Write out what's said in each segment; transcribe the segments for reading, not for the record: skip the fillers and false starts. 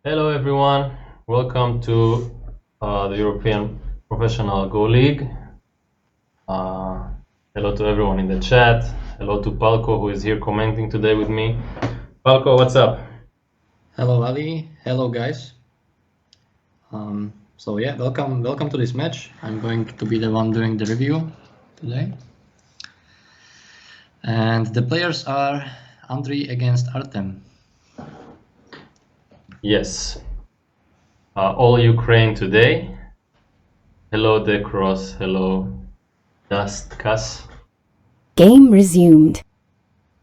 Hello everyone, welcome to the European Professional Go League. Uh, Hello to everyone in the chat. Hello to Palko who is here commenting today with me. Palko, what's up? Hello Ali, hello guys. So yeah, welcome to this match. I'm going to be the one doing the review today. And the players are Andrii against Artem. Yes, all Ukraine today. Hello Decross, hello Dustcas. Game resumed.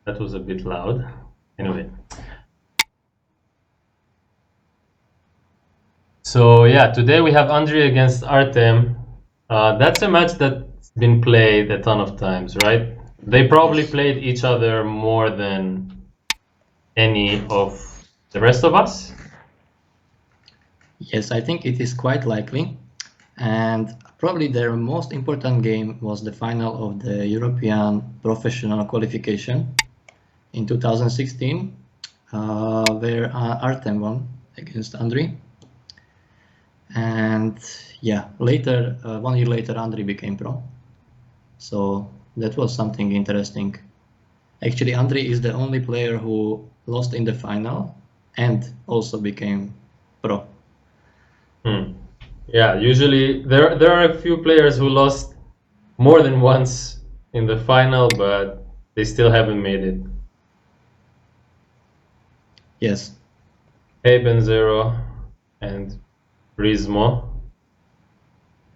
That was a bit loud. Anyway. So yeah, today we have Andrii against Artem. That's a match that's been played a ton of times, right? They probably played each other more than any of the rest of us. Yes, I think it is quite likely. And probably their most important game was the final of the European Professional Qualification in 2016, where Artem won against Andrii. And yeah, later, 1 year later, Andrii became pro. So that was something interesting. Actually, Andrii is the only player who lost in the final and also became pro. Yeah, usually there are a few players who lost more than once in the final, but they still haven't made it. Yes. Hey Benzero and Rizmo.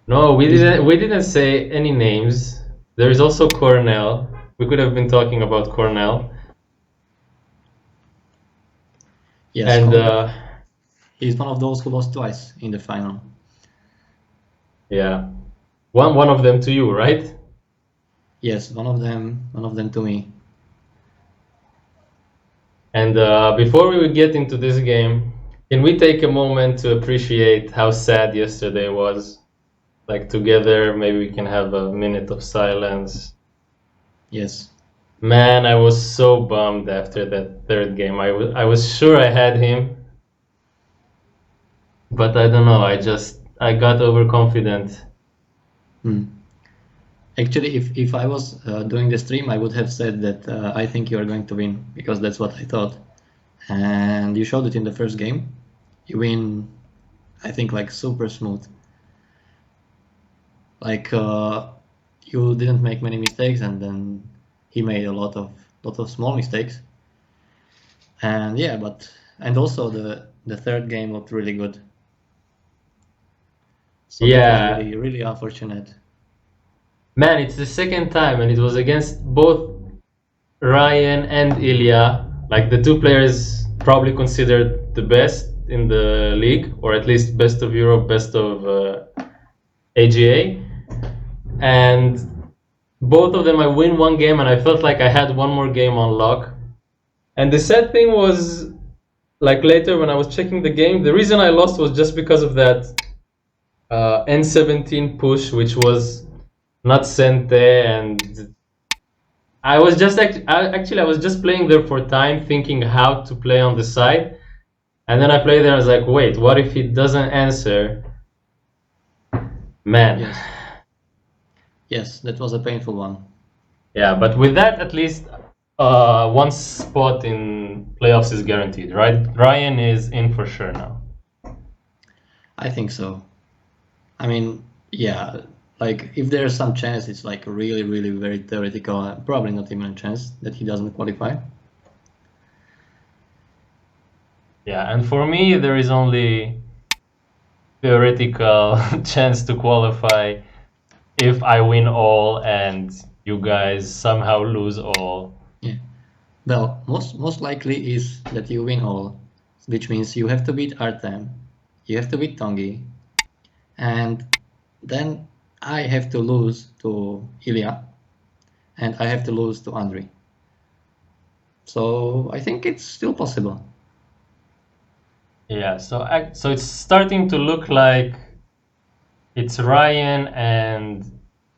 No, we didn't say any names. There is also Cornell. We could have been talking about Cornell. Yes, and he's one of those who lost twice in the final. yeah, one of them to you, right? Yes, one of them to me. And before we get into this game, can we take a moment to appreciate how sad yesterday was? Like together, maybe we can have a minute of silence. Yes. Man, I was so bummed after that third game. I was sure I had him, but I don't know. I got overconfident. Actually, if I was doing the stream, I would have said that I think you are going to win, because that's what I thought. And you showed it in the first game. You win, I think, like super smooth. Like you didn't make many mistakes, and then he made a lot of small mistakes. And yeah, and also the third game looked really good. So Yeah. that was really unfortunate. Man, it's the second time, and it was against both Ryan and Ilya, like the two players probably considered the best in the league, or at least best of Europe, best of AGA. And both of them, I win one game, and I felt like I had one more game on lock. And the sad thing was, like later when I was checking the game, the reason I lost was just because of that N17 push, which was not sent there, and I was just actually I was just playing there for time, thinking how to play on the side, and then I played there. I was like, wait, what if he doesn't answer? Man. Yes, that was a painful one. Yeah, but with that, at least one spot in playoffs is guaranteed, right? Ryan is in for sure now. I think so. I mean, yeah, like if there's some chance, it's like really, really very theoretical. Probably not even a chance that he doesn't qualify. Yeah, and for me, there is only theoretical chance to qualify if I win all and you guys somehow lose all. Yeah. Well, most likely is that you win all, which means you have to beat Artem, you have to beat Tongi, and then I have to lose to Ilya, and I have to lose to Andrii. So I think it's still possible. Yeah, so it's starting to look like it's Ryan and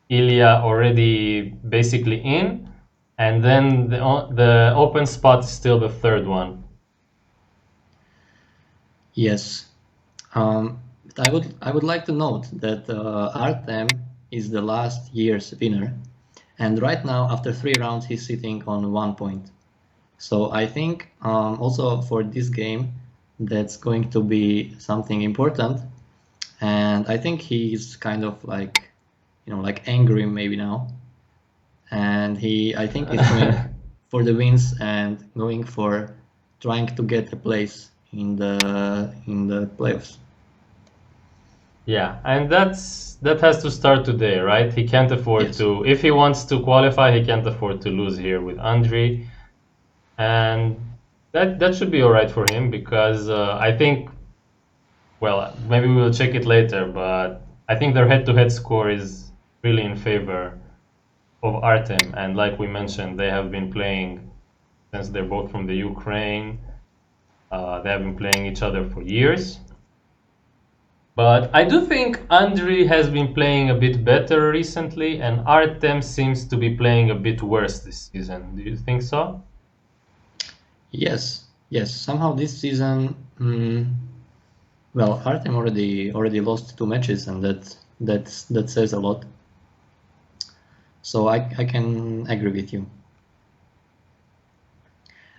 Ilya already basically in, and then the open spot is still the third one. Yes. But I would like to note that Artem is the last year's winner, and right now after 3 rounds he's sitting on 1 point. So I think also for this game that's going to be something important, and I think he's kind of like like angry maybe now, and I think he's going for the wins and going for trying to get a place in the playoffs. Yeah, and that has to start today, right? He can't afford Yes. to, if he wants to qualify, he can't afford to lose here with Andrii, and that should be all right for him because I think, well, maybe we will check it later, but I think their head-to-head score is really in favor of Artem, and like we mentioned, they have been playing since they're both from the Ukraine. They have been playing each other for years. But I do think Andrii has been playing a bit better recently, and Artem seems to be playing a bit worse this season. Do you think so? Yes. Somehow this season, well, Artem already lost 2 matches, and that says a lot. So I can agree with you.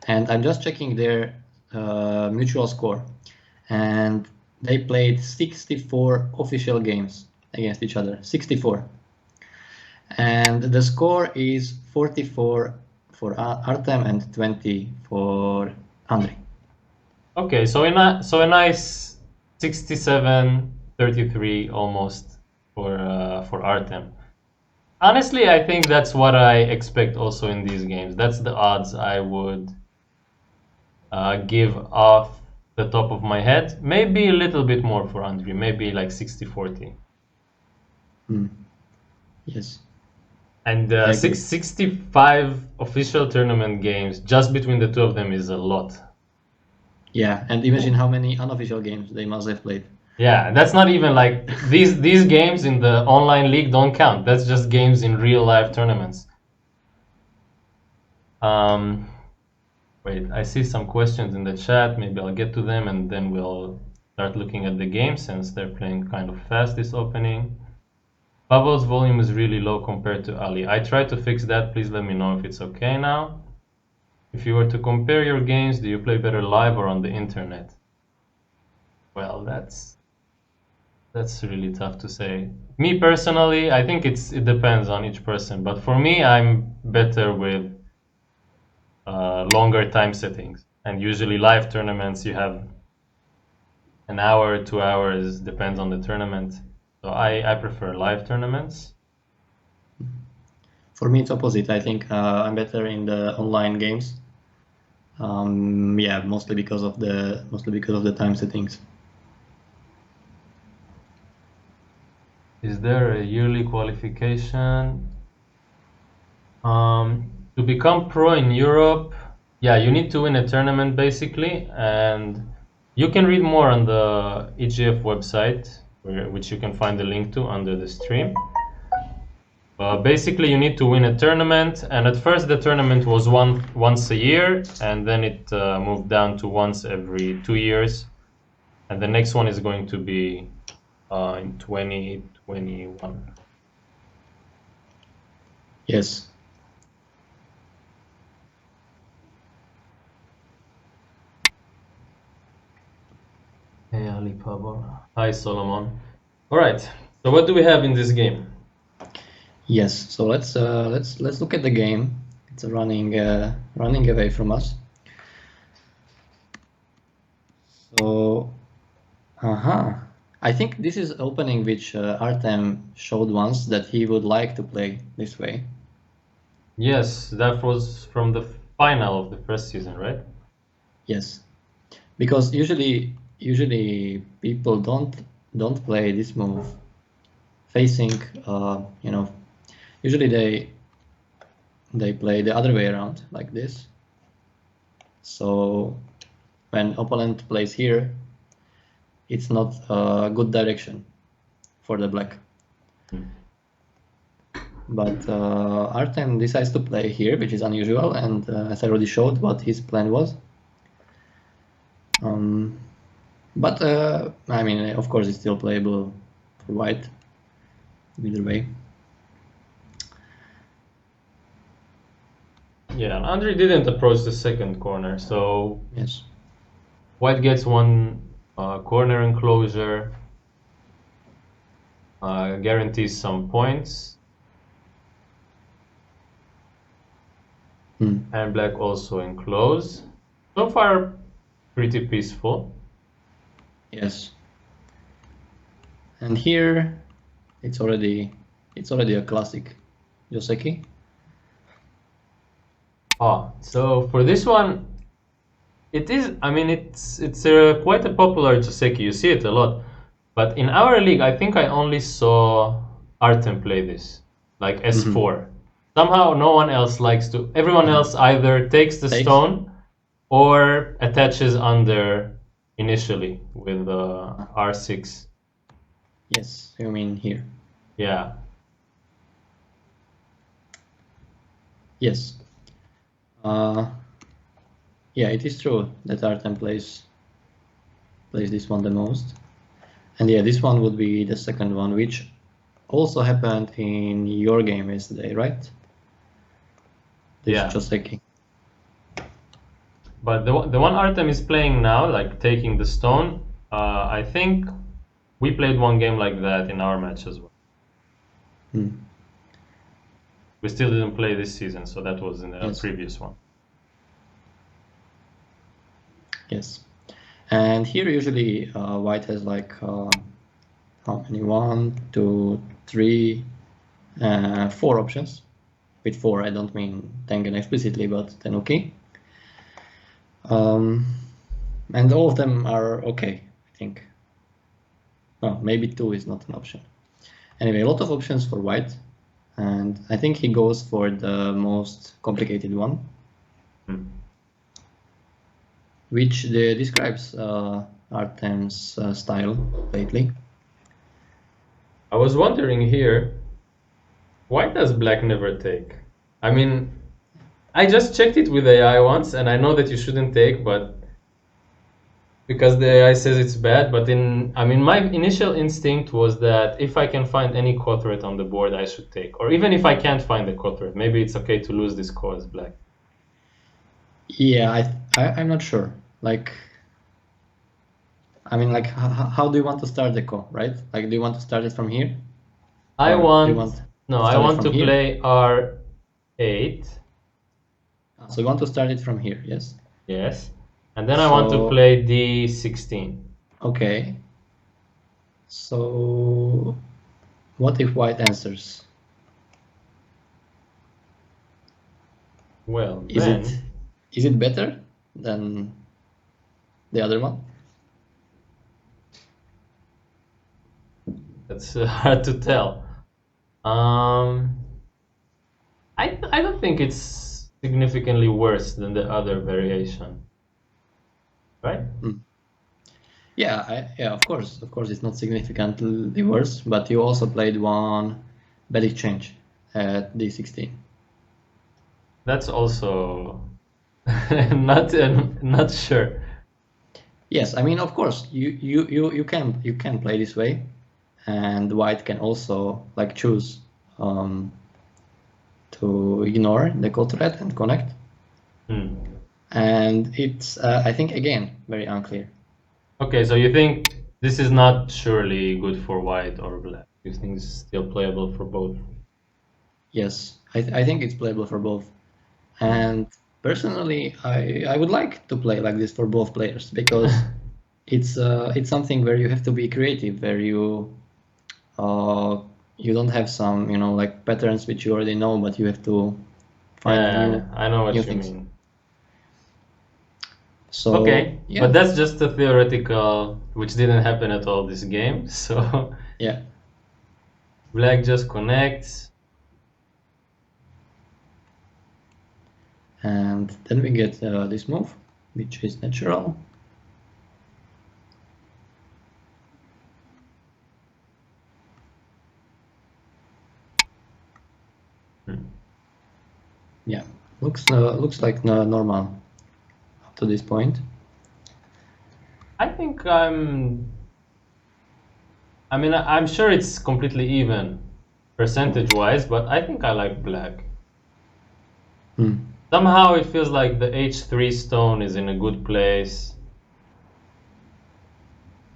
And I'm just checking their mutual score, and they played 64 official games against each other. 64. And the score is 44 for Artem and 20 for Andrii. Okay, so a nice 67-33 almost for Artem. Honestly, I think that's what I expect also in these games. That's the odds I would give off the top of my head. Maybe a little bit more for Andrii, maybe like 60-40. Yes. And I agree. 65 official tournament games just between the two of them is a lot. Yeah, and imagine how many unofficial games they must have played. Yeah, that's not even like these games in the online league don't count. That's just games in real life tournaments. Wait, I see some questions in the chat. Maybe I'll get to them and then we'll start looking at the game since they're playing kind of fast this opening. Pavel's volume is really low compared to Ali. I tried to fix that. Please let me know if it's okay now. If you were to compare your games, do you play better live or on the internet? Well, that's really tough to say. Me personally, I think it depends on each person. But for me, I'm better with longer time settings. And usually live tournaments, you have an hour, 2 hours, depends on the tournament. So I prefer live tournaments. For me, it's opposite. I think I'm better in the online games. Yeah, mostly because of the time settings. Is there a yearly qualification? To become pro in Europe, yeah, you need to win a tournament basically, and you can read more on the EGF website, which you can find the link to under the stream. Basically, you need to win a tournament, and at first the tournament was once a year, and then it moved down to once every 2 years, and the next one is going to be in 2021. Yes. Hey Ali Pablo. Hi Solomon. All right. So what do we have in this game? Yes. So let's look at the game. It's running away from us. So, I think this is opening which Artem showed once that he would like to play this way. Yes, that was from the final of the first season, right? Yes, because usually people don't play this move facing. Usually they play the other way around like this. So when opponent plays here, it's not a good direction for the black. But Artem decides to play here, which is unusual, and as I already showed what his plan was. But I mean, of course, it's still playable for white. Either way. Yeah, and Andrii didn't approach the second corner, so Yes. white gets one corner enclosure, guarantees some points, and black also enclose. So far, pretty peaceful. Yes. And here, it's already a classic, Joseki. So for this one, it is. I mean, it's quite a popular Joseki. You see it a lot, but in our league, I think I only saw Artem play this, like S4. Somehow, no one else likes to. Everyone else either takes the stone or attaches under initially with R6. Yes, you mean here. Yeah. Yes. Yeah, it is true that Artem plays this one the most. And yeah, this one would be the second one, which also happened in your game yesterday, right? This Yeah. Joseki. But the one Artem is playing now, like taking the stone, I think we played one game like that in our match as well. We still didn't play this season, so that was in the previous one. Yes. And here usually white has like how many? 1, 2, 3, 4 options. With 4, I don't mean Tengen explicitly, but Tenuki. And all of them are okay, I think. Well, maybe 2 is not an option. Anyway, a lot of options for white, and I think he goes for the most complicated one, which describes Artem's style lately. I was wondering here, why does black never take? I mean, I just checked it with AI once, and I know that you shouldn't take, but because the AI says it's bad. But my initial instinct was that if I can find any co-threat on the board, I should take. Or even if I can't find the co-threat, maybe it's okay to lose this co as black. Yeah, I'm not sure. Like, I mean, like, how do you want to start the co, right? Like, do you want to start it from here? I want to play R8. So you want to start it from here, yes? Yes. And then I want to play D16. Okay. So what if white answers? Well, is it better than the other one? That's hard to tell. I don't think it's significantly worse than the other variation, right? Yeah, of course, it's not significantly worse, but you also played one bad exchange at D16. That's also not sure. Yes, I mean, of course, you can play this way, and white can also like choose to ignore the call threat and connect. And it's I think again very unclear. Okay, so you think this is not surely good for white or black? You think it's still playable for both? Yes, I think it's playable for both. And personally, I would like to play like this for both players, because it's something where you have to be creative, where you don't have some like patterns which you already know, but you have to find I know what new you things. mean. So okay, but that's just a theoretical, which didn't happen at all this game. So yeah, black just connects, and then we get this move, which is natural. Yeah, looks like normal up to this point. think I'm sure it's completely even percentage-wise, but I think I like black. Somehow it feels like the h3 stone is in a good place.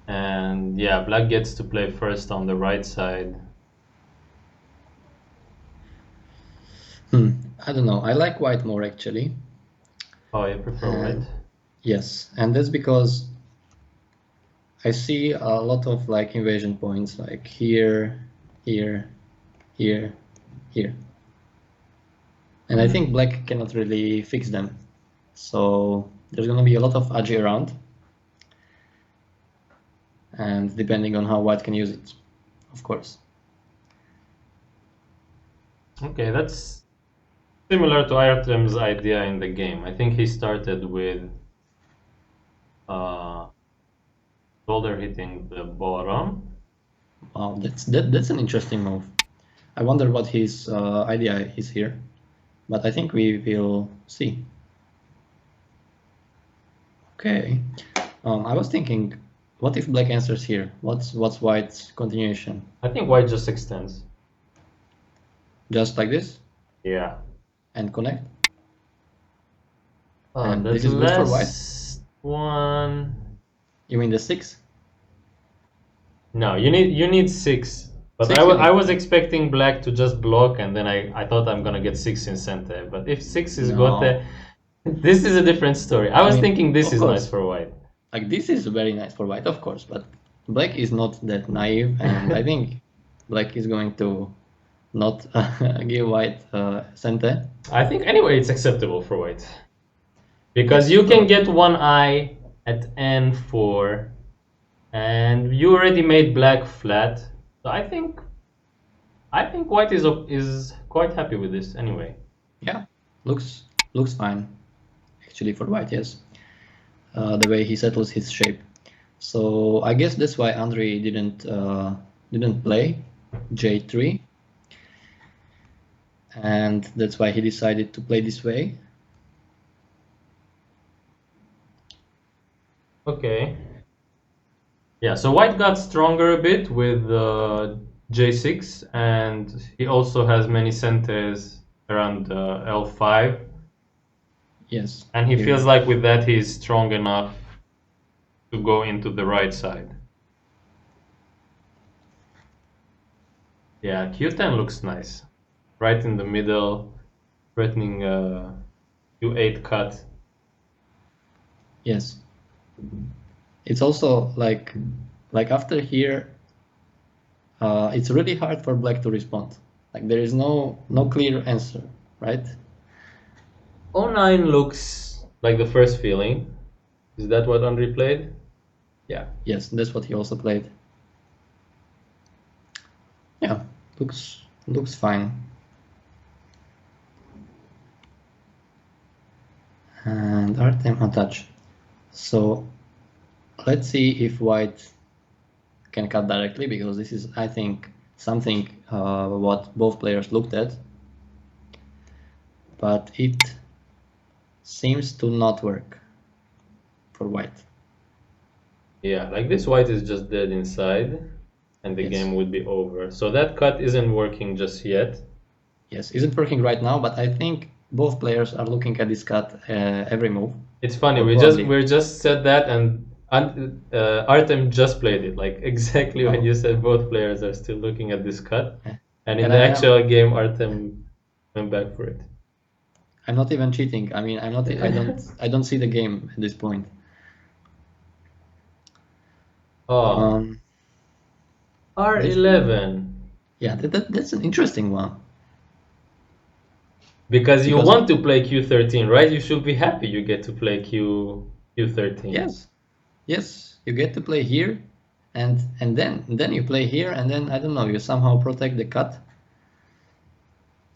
And yeah, black gets to play first on the right side. I don't know. I like white more actually. Oh, you prefer white? Yes, and that's because I see a lot of like invasion points like here, here, here, here. And I think black cannot really fix them. So there's gonna be a lot of agi around. And depending on how white can use it, of course. Okay, that's similar to Artem's idea in the game. I think he started with shoulder hitting the bottom. Wow, that's an interesting move. I wonder what his idea is here, but I think we will see. Okay, I was thinking, what if black answers here? What's white's continuation? I think white just extends. Just like this Yeah. and connect. Oh, And that's this is good for white? last one. You mean the 6? No, you need 6. But Six I you need. was expecting black to just block, and then I thought I'm gonna get 6 in center. But if 6 is No. got there, this is a different story. I was mean, thinking this of is course. nice for white. Like this is very nice for white, of course, but black is not that naive, and I think black is going to not give white center. I think anyway it's acceptable for white. Because you can get one eye at n4, and you already made black flat. So I think white is quite happy with this anyway. Yeah, looks fine actually for white. Yes, the way he settles his shape. So I guess that's why Andrii didn't play J3, and that's why he decided to play this way. Okay. Yeah, so white got stronger a bit with J6, and he also has many centers around L5. Yes. And he feels like with that he's strong enough to go into the right side. Yeah, Q10 looks nice. Right in the middle, threatening Q8 cut. Yes. It's also like after here, it's really hard for black to respond. Like there is no clear answer, right? 09 looks like the first feeling. Is that what Andrii played? Yeah. Yes, that's what he also played. Yeah, looks fine. And Artem untouched. So let's see if white can cut directly, because this is, I think, something what both players looked at. But it seems to not work for white. Yeah, like this white is just dead inside, and the game would be over. So that cut isn't working just yet. Yes, isn't working right now, but I think both players are looking at this cut every move. It's funny, we just said that, and Artem just played it, like exactly when you said both players are still looking at this cut, and in the actual game Artem went back for it. I'm not even cheating. I mean, I don't see the game at this point. Oh, R11. Yeah, that's an interesting one. Because you want to play Q13, right? You should be happy you get to play Q13. Yes, you get to play here, and then you play here, and then I don't know, you somehow protect the cut.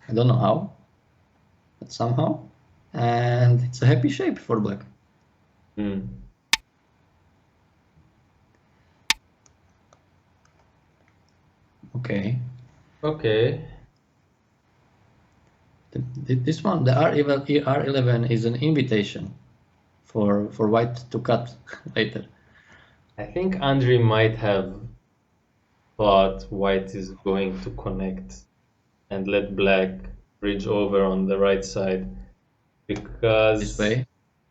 I don't know how, but somehow, and it's a happy shape for black. Okay. This one, the R11 is an invitation for white to cut later. I think Andrii might have thought white is going to connect and let black bridge over on the right side This because, way.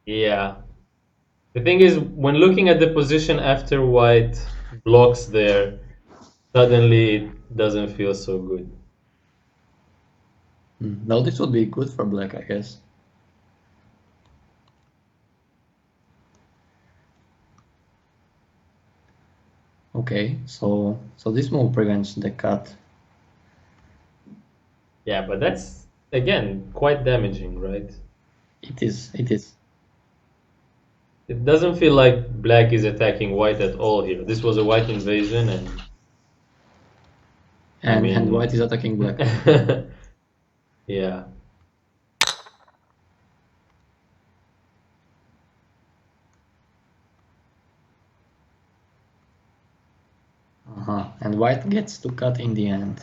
yeah. The thing is, when looking at the position after white blocks there, suddenly it doesn't feel so good. Now this would be good for black, I guess. Okay, so this move prevents the cut. Yeah, but that's again quite damaging, right? It is. It is. It doesn't feel like black is attacking white at all here. This was a white invasion, and I And white is mean, attacking black. yeah. And white gets to cut in the end.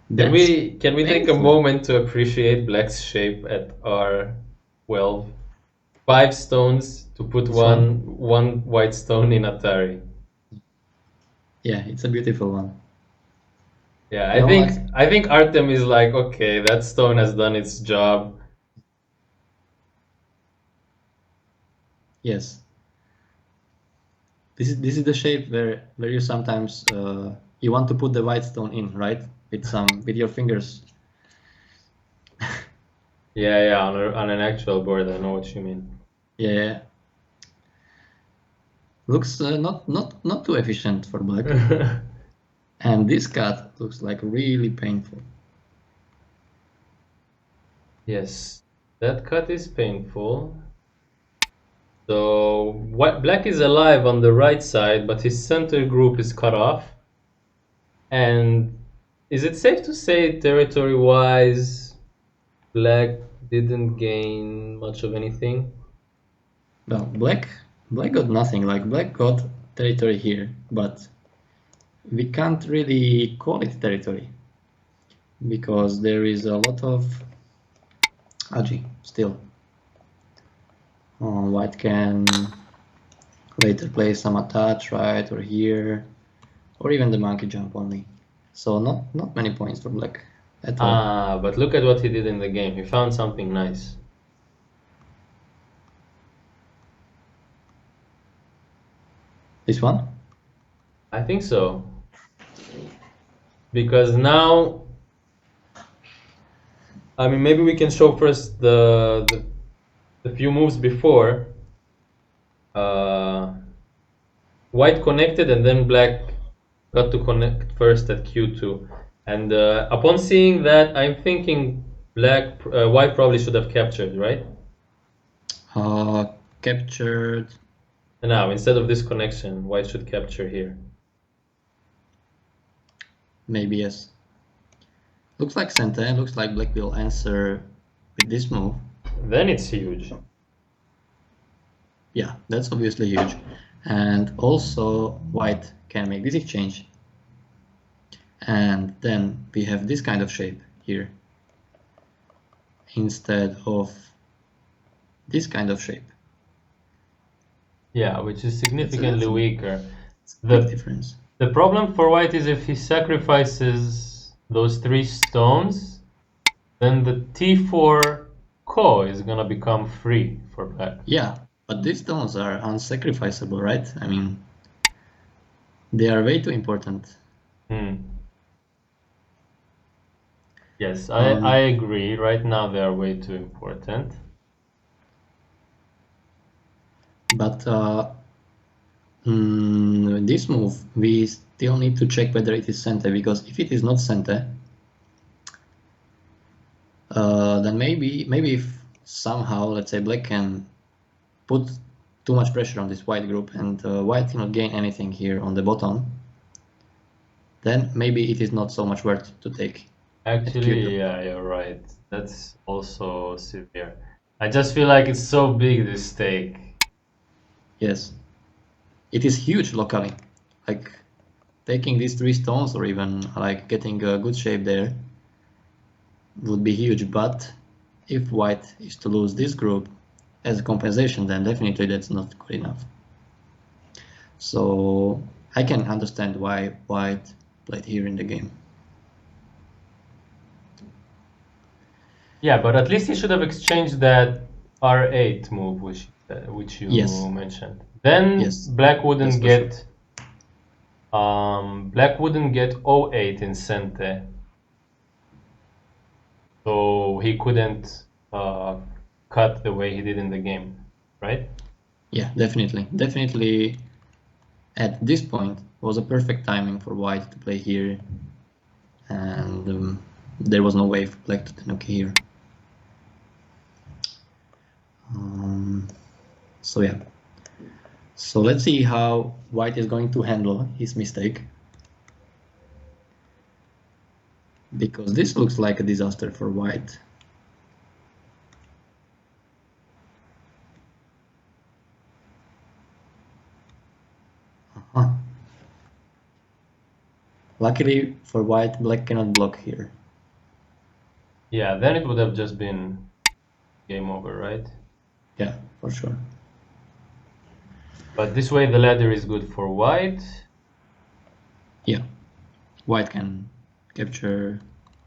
Can That's we take a painful. moment to appreciate black's shape at R12? 5 stones to put This one? one white stone in Atari. Yeah, it's a beautiful one. Yeah, You know, like, I think Artem is like, okay, that stone has done its job. yes. This is the shape where you sometimes you want to put the white stone in, right? With your fingers. Yeah, yeah, on an actual board, I know what you mean. Yeah. Looks not too efficient for black. And this cut looks like really painful. Yes, that cut is painful. So black is alive on the right side, but his center group is cut off. And is it safe to say territory-wise, black didn't gain much of anything? Well, black got nothing. Like black got territory here, but we can't really call it territory because there is a lot of Aji still. White can later play some attach right or here, or even the monkey jump only. So not many points for black at all. Ah, but look at what he did in the game. He found something nice. This one? I think so. Because now, I mean, maybe we can show first the few moves before. White connected and then black got to connect first at Q2. And upon seeing that, I'm thinking white probably should have captured, right? Captured. And now, instead of this connection, white should capture here. Maybe yes. Looks like center. Looks like black will answer with this move. Then it's huge. Yeah, that's obviously huge. And also white can make this exchange. And then we have this kind of shape here instead of this kind of shape. Yeah, which is significantly weaker. It's a big difference. The problem for white is if he sacrifices those 3 stones, then the T4 ko is gonna become free for black. Yeah, but these stones are unsacrificable, right? I mean, they are way too important. Yes, I agree. Right now they are way too important. But this move, we still need to check whether it is center, because if it is not center, then maybe if somehow, let's say, black can put too much pressure on this white group and white cannot gain anything here on the bottom, then maybe it is not so much worth to take. Actually, yeah, you're right. That's also severe. I just feel like it's so big, this stake. Yes. It is huge locally. Like taking these 3 stones or even like getting a good shape there would be huge. But if white is to lose this group as a compensation, then definitely that's not good enough. So I can understand why white played here in the game. Yeah, but at least he should have exchanged that R8 move, which you Yes. mentioned. Then Yes, black wouldn't that's for get black wouldn't get O8 in Sente, so he couldn't cut the way he did in the game, right? Yeah, definitely. Definitely at this point was a perfect timing for white to play here, and there was no way for black to Tenuki here. So yeah. So let's see how white is going to handle his mistake. Because this looks like a disaster for white. Uh-huh. Luckily for white, black cannot block here. Yeah, then it would have just been game over, right? Yeah, for sure. But this way the ladder is good for white. Yeah, white can capture.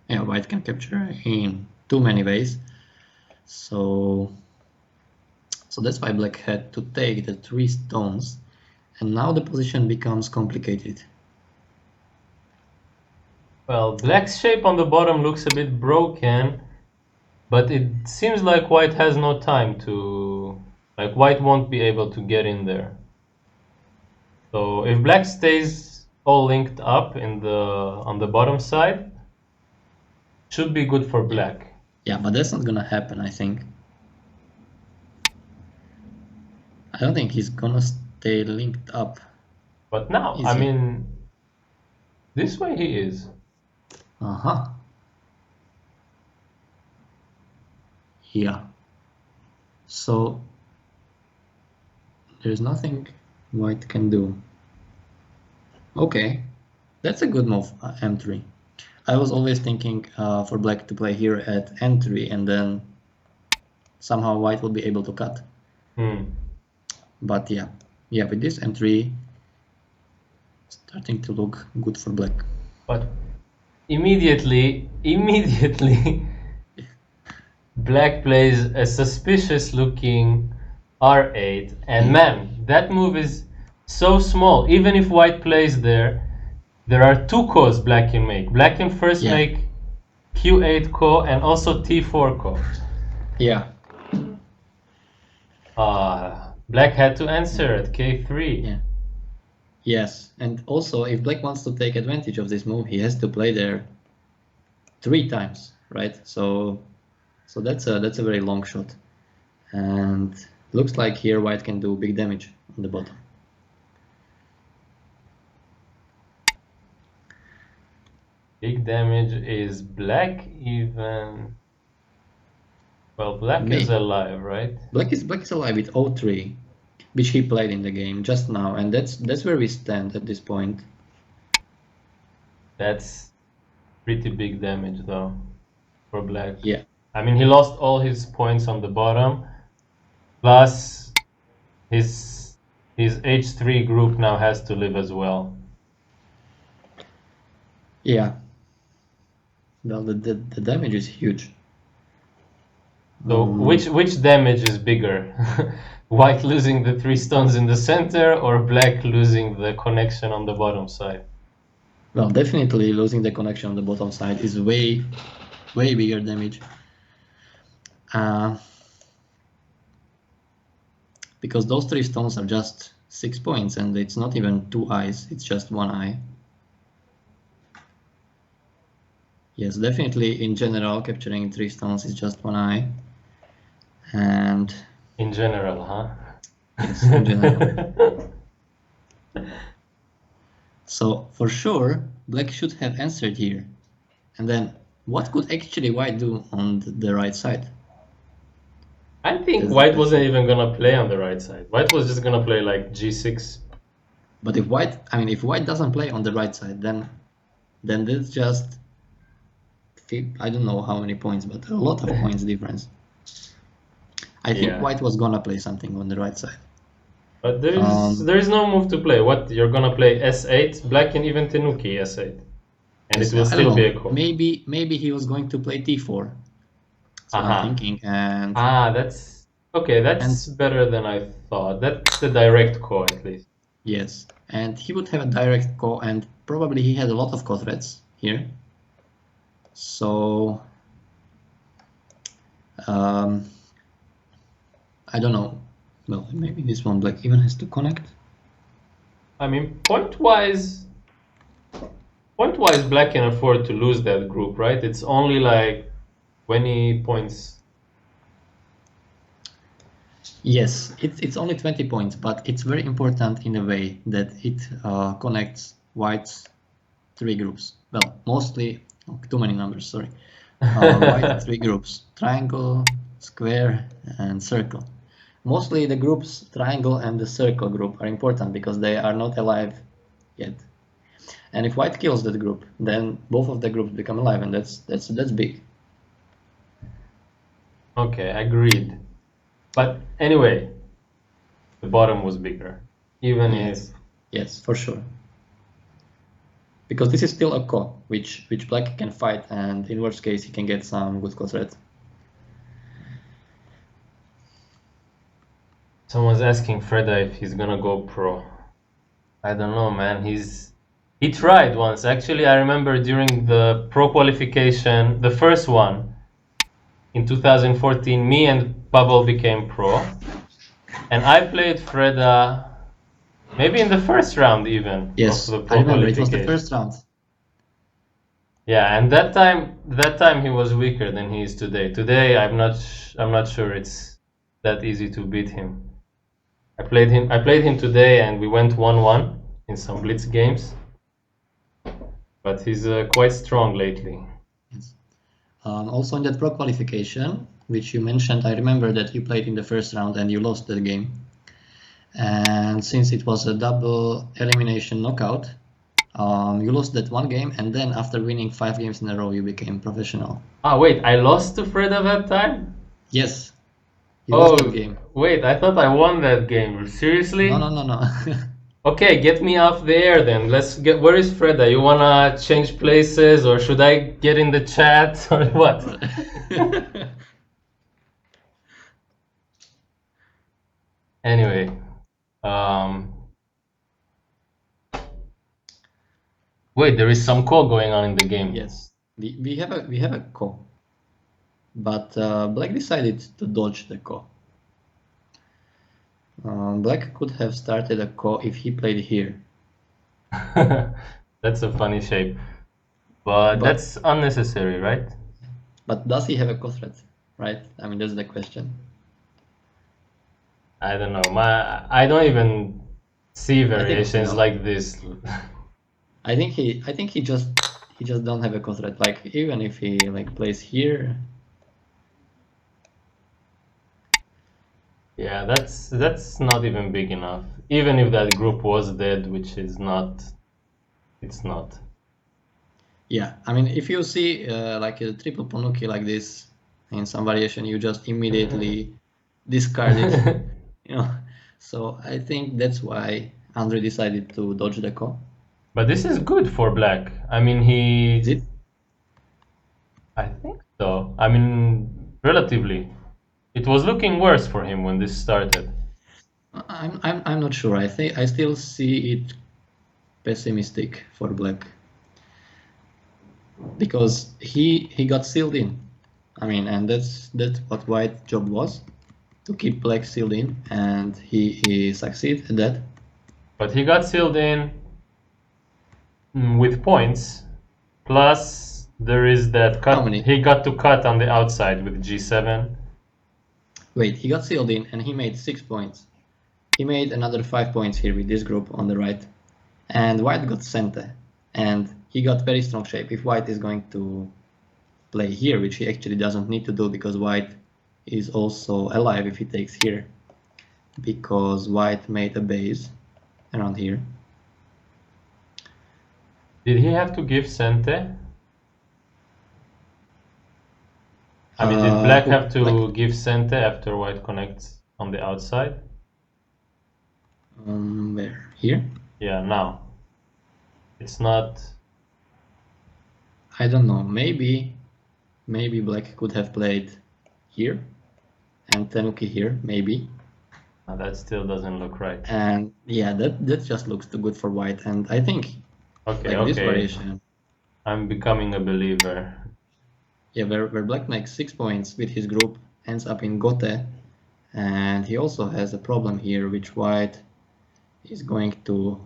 Yeah, white can capture in too many ways. So that's why black had to take the 3 stones, and now the position becomes complicated. Well, black's shape on the bottom looks a bit broken, but it seems like white has no time to... Like, white won't be able to get in there. So if black stays all linked up on the bottom side, should be good for black. Yeah, but that's not gonna happen, I think. I don't think he's gonna stay linked up. But now, Is I he? mean, this way he is. Uh-huh. Yeah. So there's nothing white can do. Okay, that's a good move, M3. I was always thinking for black to play here at N3 and then somehow white will be able to cut. But yeah, with this M3 starting to look good for black. But immediately, black plays a suspicious looking R8, and man, that move is so small. Even if white plays there are 2 calls black can make. Black can first Yeah. make Q8 call and also T4 call. Yeah. Black had to answer at K3. Yeah. Yes, and also if black wants to take advantage of this move, he has to play there 3 times, right? So that's a very long shot, and looks like here white can do big damage on the bottom. Big damage is black even. Well, black is Maybe. alive, right? Black is alive with 0-3, which he played in the game just now, and that's where we stand at this point. That's pretty big damage though for black. Yeah. I mean, he lost all his points on the bottom, plus his H3 group now has to live as well. Yeah. Well, the damage is huge. So which damage is bigger? White losing the 3 stones in the center or black losing the connection on the bottom side? Well, definitely losing the connection on the bottom side is way bigger damage. Because those 3 stones are just 6 points, and it's not even 2 eyes, it's just 1 eye. Yes, definitely in general, capturing 3 stones is just 1 eye. And in general, huh? Yes, in general. So for sure, black should have answered here. And then what could actually white do on the right side? I think white wasn't even gonna play on the right side. White was just gonna play like G6. But if white doesn't play on the right side, then that's just, I don't know how many points, but a lot of points difference. I think white was gonna play something on the right side. But there is no move to play. What, you're gonna play S8? Black can even Tenuki S8. And Yes, it will I still don't be know. a call. Maybe he was going to play t4. That's what I'm thinking. And That's okay. That's better than I thought. That's the direct call at least. yes, and he would have a direct call, and probably he had a lot of Kravets here. So I don't know. Well, maybe this one Black even has to connect. I mean, point-wise, Black can afford to lose that group, right? It's only like 20 points. Yes, it's only 20 points, but it's very important in a way that it connects White's 3 groups. Well, mostly, too many numbers, sorry. White 3 groups, triangle, square, and circle. Mostly the groups triangle and the circle group are important because they are not alive yet. And if White kills that group, then both of the groups become alive, and that's big. Okay, agreed. But anyway, the bottom was bigger, even if yes, for sure. Because this is still a ko, which Black can fight, and in worst case he can get some good ko threat. someone's asking Freda if he's gonna go pro. I don't know, man. He tried once. Actually, I remember during the pro qualification, the first one in 2014, me and Pavel became pro, and I played Freda maybe in the first round even Yes, of the I pro remember it was the qualification. first round. Yeah, and that time he was weaker than he is today. Today, I'm not sure it's that easy to beat him. I played him today, and we went 1-1 in some blitz games. But he's quite strong lately. Yes. Also in that pro qualification, which you mentioned, I remember that you played in the first round and you lost the game. And since it was a double elimination knockout, you lost that one game, and then after winning 5 games in a row, you became professional. Ah, wait, I lost to Freda that time? Yes, you lost that Oh, game. wait, I thought I won that game. Seriously? No. Okay, get me off the air then. Where is Freda? You wanna change places, or should I get in the chat, or what? Anyway, wait, there is some call going on in the game. Yes, we have a ko, but Black decided to dodge the ko. Black could have started a ko if he played here. That's a funny shape, but that's unnecessary, right? But does he have a ko threat? Right? I mean, that's the question. I don't know. I don't even see variations no. like this. I think he just don't have a ko threat. Like even if he like plays here. Yeah, that's not even big enough. Even if that group was dead, which is not, it's not. Yeah, I mean, if you see like a triple Ponuki like this in some variation, you just immediately discard it, you know. So I think that's why Andrii decided to dodge the ko. But this is good for Black. I mean, Is it? I think so. I mean, relatively. It was looking worse for him when this started. I'm not sure. I think I still see it pessimistic for Black because he got sealed in. I mean, and that's what White's job was, to keep Black sealed in, and he succeeded at that. But he got sealed in with points. Plus, there is that cut. How many? He got to cut on the outside with G7. Wait, he got sealed in and he made 6 points. He made another 5 points here with this group on the right. And White got Sente. And he got very strong shape. If White is going to play here, which he actually doesn't need to do because White is also alive if he takes here. Because White made a base around here. Did he have to give Sente? I mean, did Black have to give Sente after White connects on the outside? Where? Here? Yeah, now. It's not... I don't know. Maybe black could have played here and Tanuki here, maybe. That still doesn't look right. And yeah, that just looks too good for white. And I think Okay, like this okay. variation, I'm becoming a believer. yeah, where black makes 6 points with his group, ends up in Gote, and he also has a problem here, which white is going to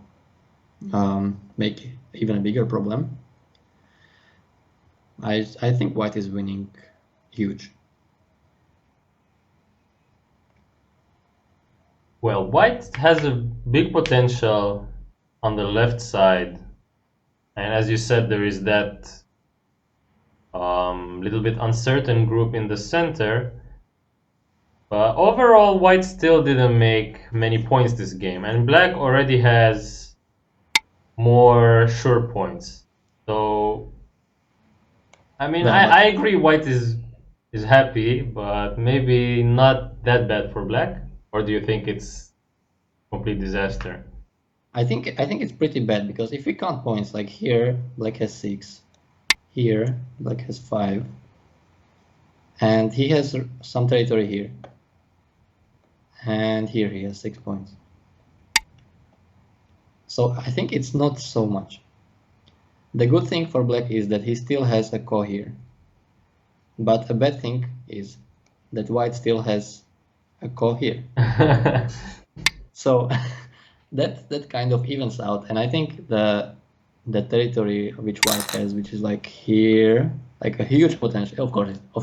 make even a bigger problem. I think white is winning huge. Well, white has a big potential on the left side. And as you said, there is that little bit uncertain group in the center. But overall, white still didn't make many points this game. And black already has more sure points. So, I mean, Well, I agree white is happy, but maybe not that bad for black. Or do you think it's complete disaster? I think it's pretty bad because if we count points, like here black has 6, here black has 5, and he has some territory here, and here he has 6 points. So I think it's not so much. The good thing for black is that he still has a ko here, but a bad thing is that white still has a ko here. So that kind of evens out, and I think the territory which white has, which is like here, like a huge potential. Of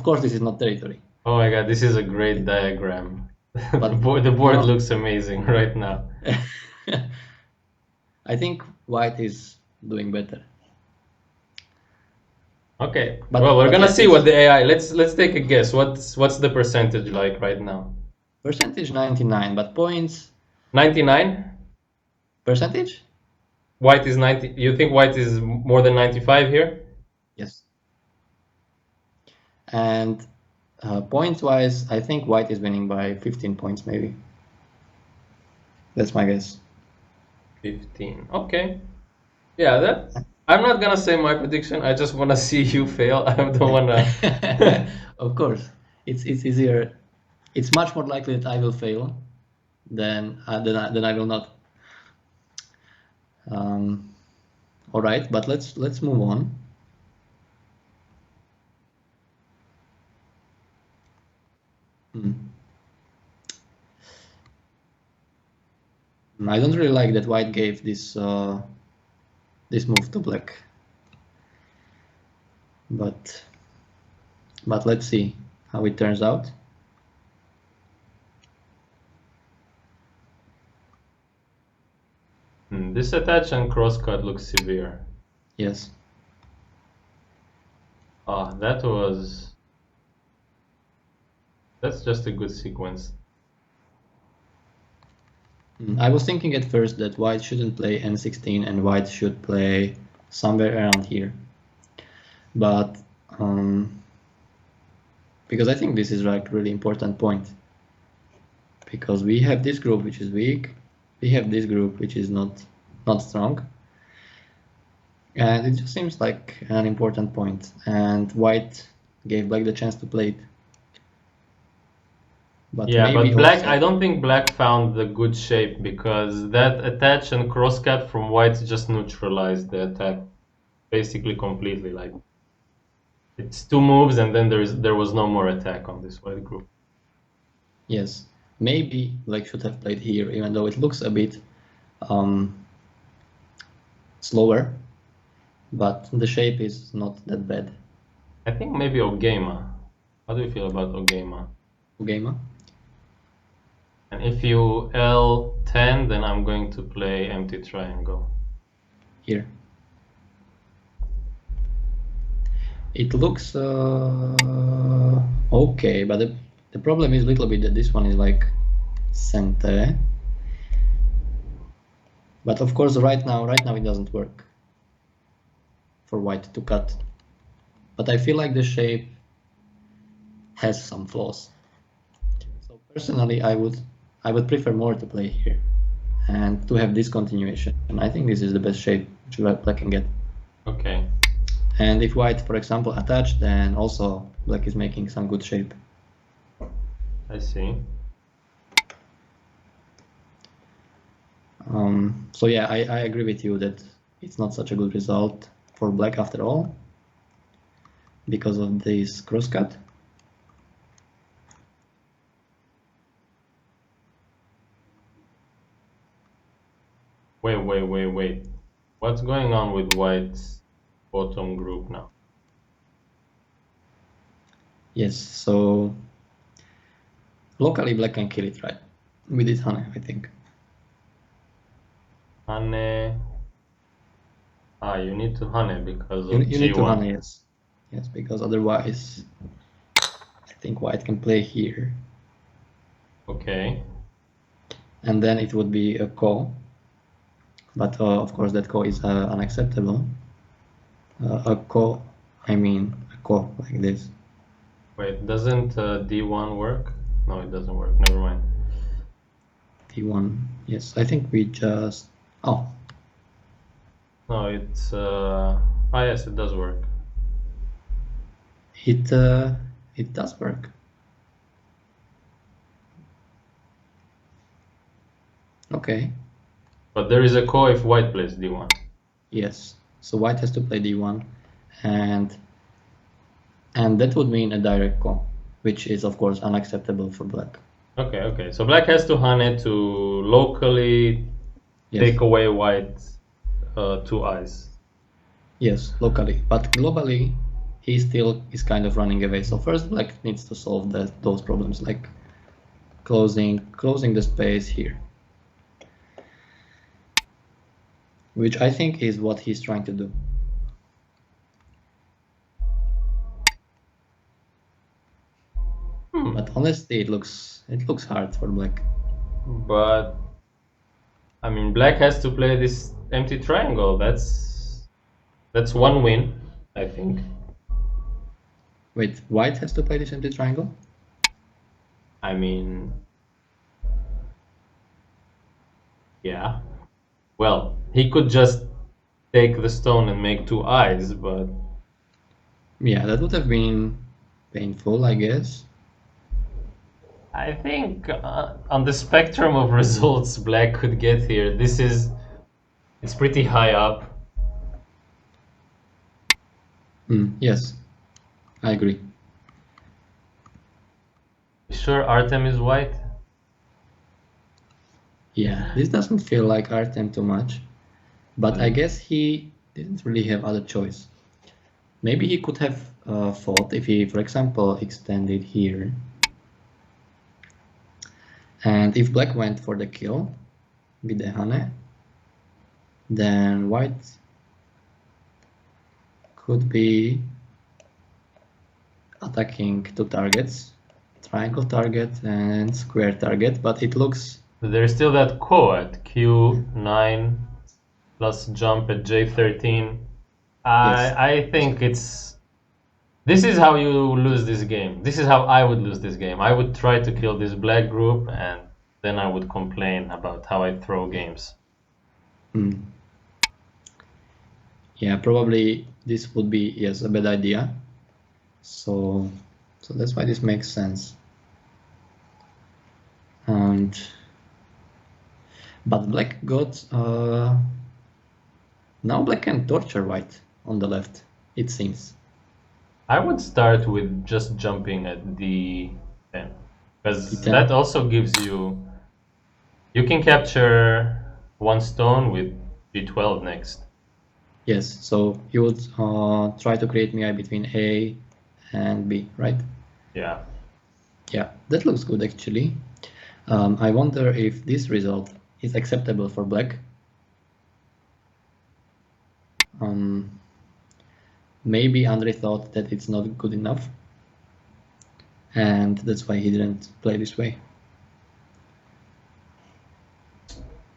course, this is not territory. Oh my god, this is a great diagram. But the board no. looks amazing right now. I think white is doing better. Okay. But- well, we're but gonna yes, see it's- what the AI. Let's take a guess. What's the percentage like right now? Percentage 99, but points 99. percentage? White is 90. You think white is more than 95 here? Yes. And points wise, I think white is winning by 15 points maybe. That's my guess. 15. Okay. Yeah, that. I'm not gonna say my prediction. I just wanna see you fail. I don't wanna. Of course, it's easier. It's much more likely that I will fail than I will not. All right, but let's move on. I don't really like that white gave this this move to black, but let's see how it turns out. This attach and crosscut looks severe. Yes. Ah, that's just a good sequence. I was thinking at first that white shouldn't play n16 and white should play somewhere around here, but because I think this is like really important point, because we have this group which is weak, we have this group which is not strong, and it just seems like an important point, and white gave black the chance to play it. But Yeah, maybe but black, also, I don't think black found the good shape because that attach and crosscut from white just neutralized the attack basically completely. Like it's 2 moves and then there was no more attack on this white group. yes, maybe black should have played here, even though it looks a bit slower, but the shape is not that bad. I think maybe Ogema. How do you feel about Ogema? Ogema? And if you L10, then I'm going to play empty triangle. Here. It looks okay, but the problem is a little bit that this one is like center. But of course, right now it doesn't work for white to cut. But I feel like the shape has some flaws. So personally, I would prefer more to play here and to have this continuation. And I think this is the best shape which black can get. Okay. And if white, for example, attached, then also black is making some good shape. I see. So yeah, I agree with you that it's not such a good result for black after all because of this crosscut. Wait. What's going on with white's bottom group now? Yes, so locally black can kill it, right? With this Hane, I think. Hane. You need to Hane because of You need to G1. Hane, yes. Yes, because otherwise I think white can play here. Okay. And then it would be a ko. But of course that ko is unacceptable. A ko like this. Wait, doesn't D1 work? No, it doesn't work. Never mind. D1, yes, I think we just... Oh, No, it's yes, it does work. it does work. Okay, But there is a ko if white plays D1. yes. So white has to play D1, and that would mean a direct ko, which is of course unacceptable for black. Okay. So black has to Hane to locally Yes. take away white's two eyes. Yes, locally, but globally, he still is kind of running away. So first, black needs to solve those problems, like closing the space here, which I think is what he's trying to do. But honestly, it looks hard for black. But I mean, black has to play this empty triangle. That's one win, I think. Wait, white has to play this empty triangle? I mean, yeah. Well, he could just take the stone and make two eyes, but Yeah, that would have been painful, I guess. I think on the spectrum of results black could get here, it's pretty high up. Yes, I agree. Sure, Artem is white? Yeah, this doesn't feel like Artem too much, but I guess he didn't really have other choice. Maybe he could have fought if he, for example, extended here. And if black went for the kill with the Hane, then white could be attacking two targets, triangle target and square target, but it looks... There's still that ko at Q9 plus jump at J13. Yes. I think this is how you lose this game. This is how I would lose this game. I would try to kill this black group and then I would complain about how I throw games. Yeah, probably this would be, yes, a bad idea. So that's why this makes sense. But black got... now black can torture white on the left, it seems. I would start with just jumping at D10 because D10. that also gives you can capture one stone with B12 next. Yes, so you would try to create MI between A and B, right? Yeah. Yeah, that looks good actually. I wonder if this result is acceptable for black. Maybe Andrii thought that it's not good enough, and that's why he didn't play this way.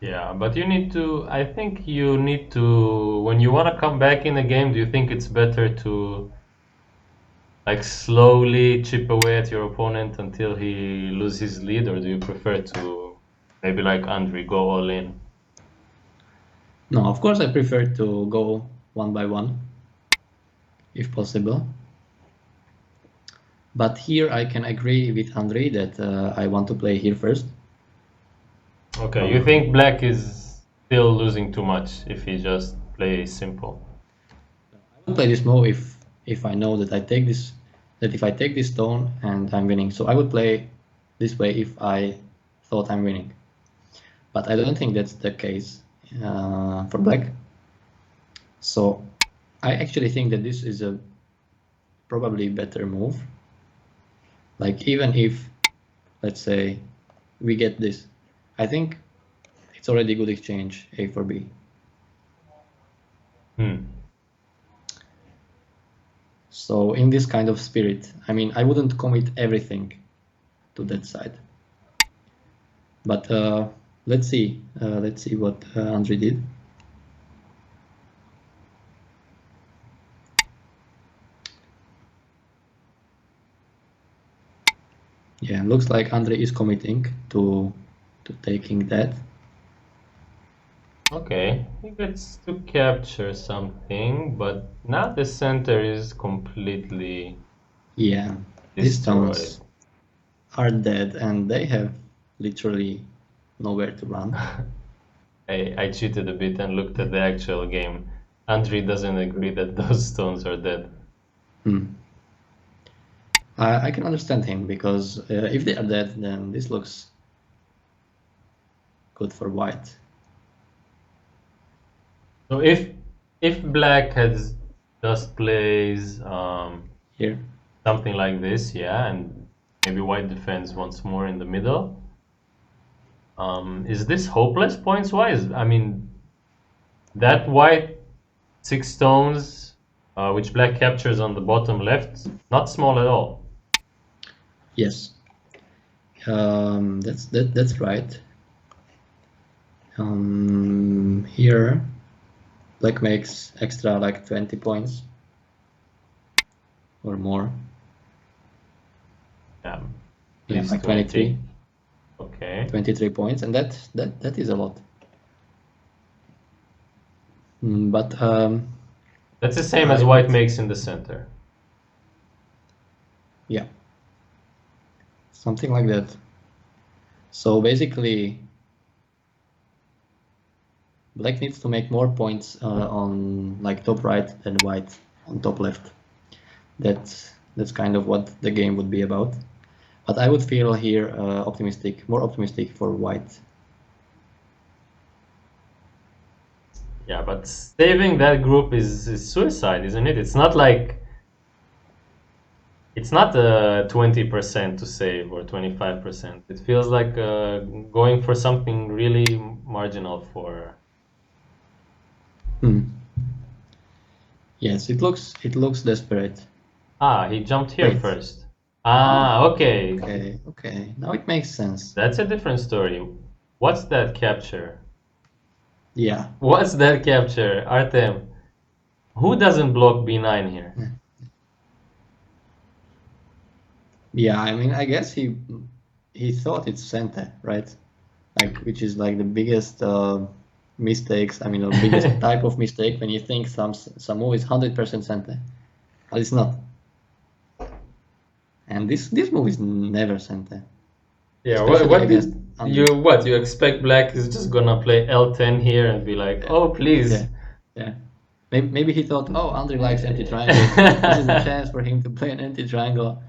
Yeah, but I think you need to, when you want to come back in a game, do you think it's better to like slowly chip away at your opponent until he loses his lead, or do you prefer to maybe like Andrii go all in? No, of course I prefer to go one by one, if possible. But here I can agree with Andrii that I want to play here first. Okay, you think black is still losing too much if he just plays simple? I would play this move if I know that if I take this stone and I'm winning. So I would play this way if I thought I'm winning. But I don't think that's the case for black. So I actually think that this is a probably better move. Like even if, let's say, we get this, I think it's already a good exchange, A for B. So in this kind of spirit, I mean, I wouldn't commit everything to that side. But let's see what Andrii did. Yeah, looks like Andrii is committing to taking that. Okay, he gets to capture something, but now the center is completely Yeah, these destroyed. stones are dead and they have literally nowhere to run. I cheated a bit and looked at the actual game. Andrii doesn't agree that those stones are dead. I can understand him because if they are dead, then this looks good for white. So if black has just plays Here, something like this, yeah, and maybe white defends once more in the middle, is this hopeless points wise? I mean, that white 6 stones, which black captures on the bottom left, not small at all. yes, that's right. Here, black makes extra like 20 points or more. Yeah, at Yeah, least like 23. Okay. 23 points, and that is a lot. But That's the same as I white would- makes in the center. yeah, something like that. So basically, black needs to make more points on like top right than white on top left. That's kind of what the game would be about. But I would feel here more optimistic for white. Yeah, but saving that group is suicide, isn't it? It's not like it's not 20% to save or 25%. It feels like going for something really marginal for. Yes, it looks desperate. Ah, he jumped here Wait. first. Ah, okay. Okay. Now it makes sense. That's a different story. What's that capture? Yeah. What's that capture, Artem? Who doesn't block b9 here? Yeah, I mean, I guess he thought it's center, right? Like, which is like the biggest mistakes. I mean, the biggest type of mistake when you think some move is 100% center, but it's not. And this move is never center. Yeah, Especially what against did you expect black is just gonna play L10 here and be like, oh please. Yeah. Maybe he thought, oh, Andrii likes empty triangles. This is a chance for him to play an empty triangle.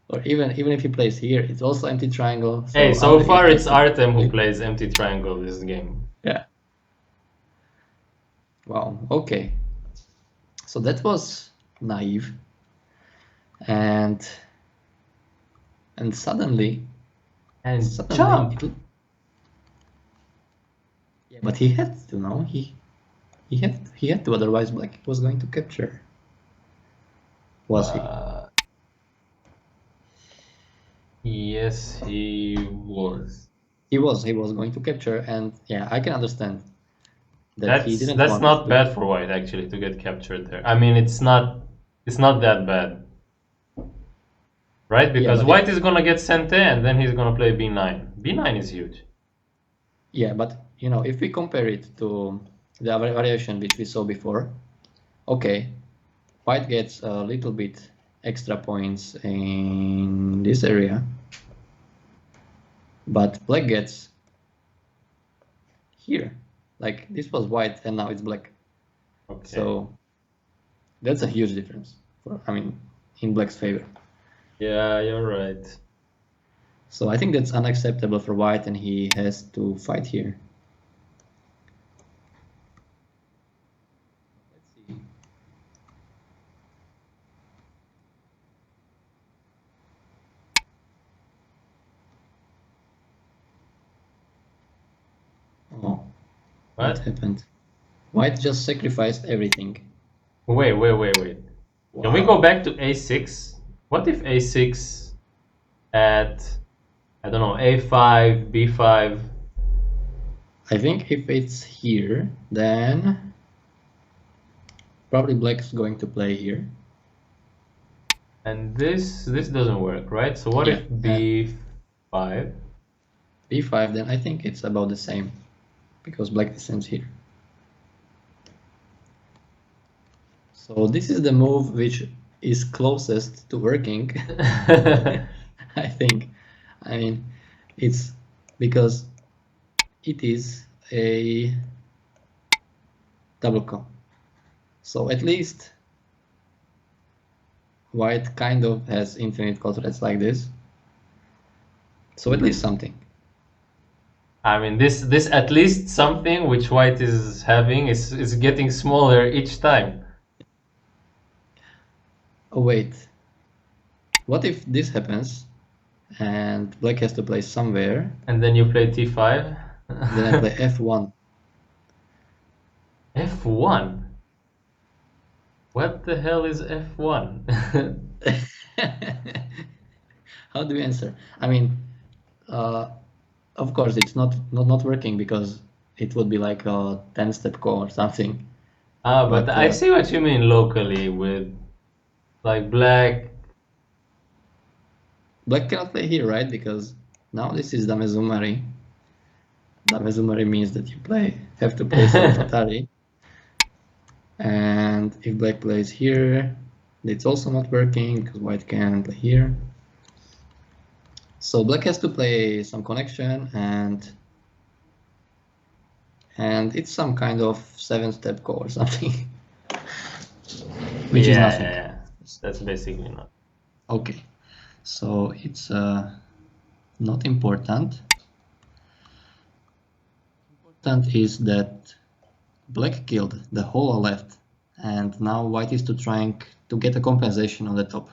Or even if he plays here, it's also empty triangle. So Hey, so Andrii far is it's Artem who plays empty triangle this game. Yeah. Wow. Okay. So that was naive, and suddenly Jump! Yeah, but he had to know he had to, otherwise black was going to capture. Was he? Yes, he was. He was going to capture, and yeah, I can understand that he didn't That's want not to. bad for white actually to get captured there. I mean, it's not that bad, right? Because but white is gonna get center and then he's gonna play b9. b9 is huge. Yeah, but if we compare it to, the variation which we saw before. Okay, white gets a little bit extra points in this area, but black gets here. Like this was white and now it's black. Okay. So that's a huge difference. In black's favor. Yeah, you're right. So I think that's unacceptable for white, and he has to fight here. Let's see. Oh, what happened? White just sacrificed everything. Wait. Wow. Can we go back to a6? What if a6 at, I don't know, a5, b5? I think if it's here, then probably black's going to play here. And this doesn't work, right? So what Yeah, if b5? b5, then I think it's about the same because black descends here. So this is the move which is closest to working. I think. I mean, it's because it is a double call. So at least white kind of has infinite call threads like this. So at least something. I mean, this at least something which white is having is getting smaller each time. Oh wait, what if this happens and black has to play somewhere? And then you play t5. Then I play f1. F1? What the hell is F1? How do you answer? I mean, of course it's not working because it would be like a 10-step call or something. But I see what you mean locally with like black. Black cannot play here, right? Because now this is Damezumari. Damezumari means that you have to play some Tatari. And if black plays here, it's also not working because white can play here. So black has to play some connection, and it's some kind of 7-step call or something. Which is nothing. Yeah. That's basically not. Okay, so it's not important. Important is that black killed the whole left, and now white is trying to get a compensation on the top.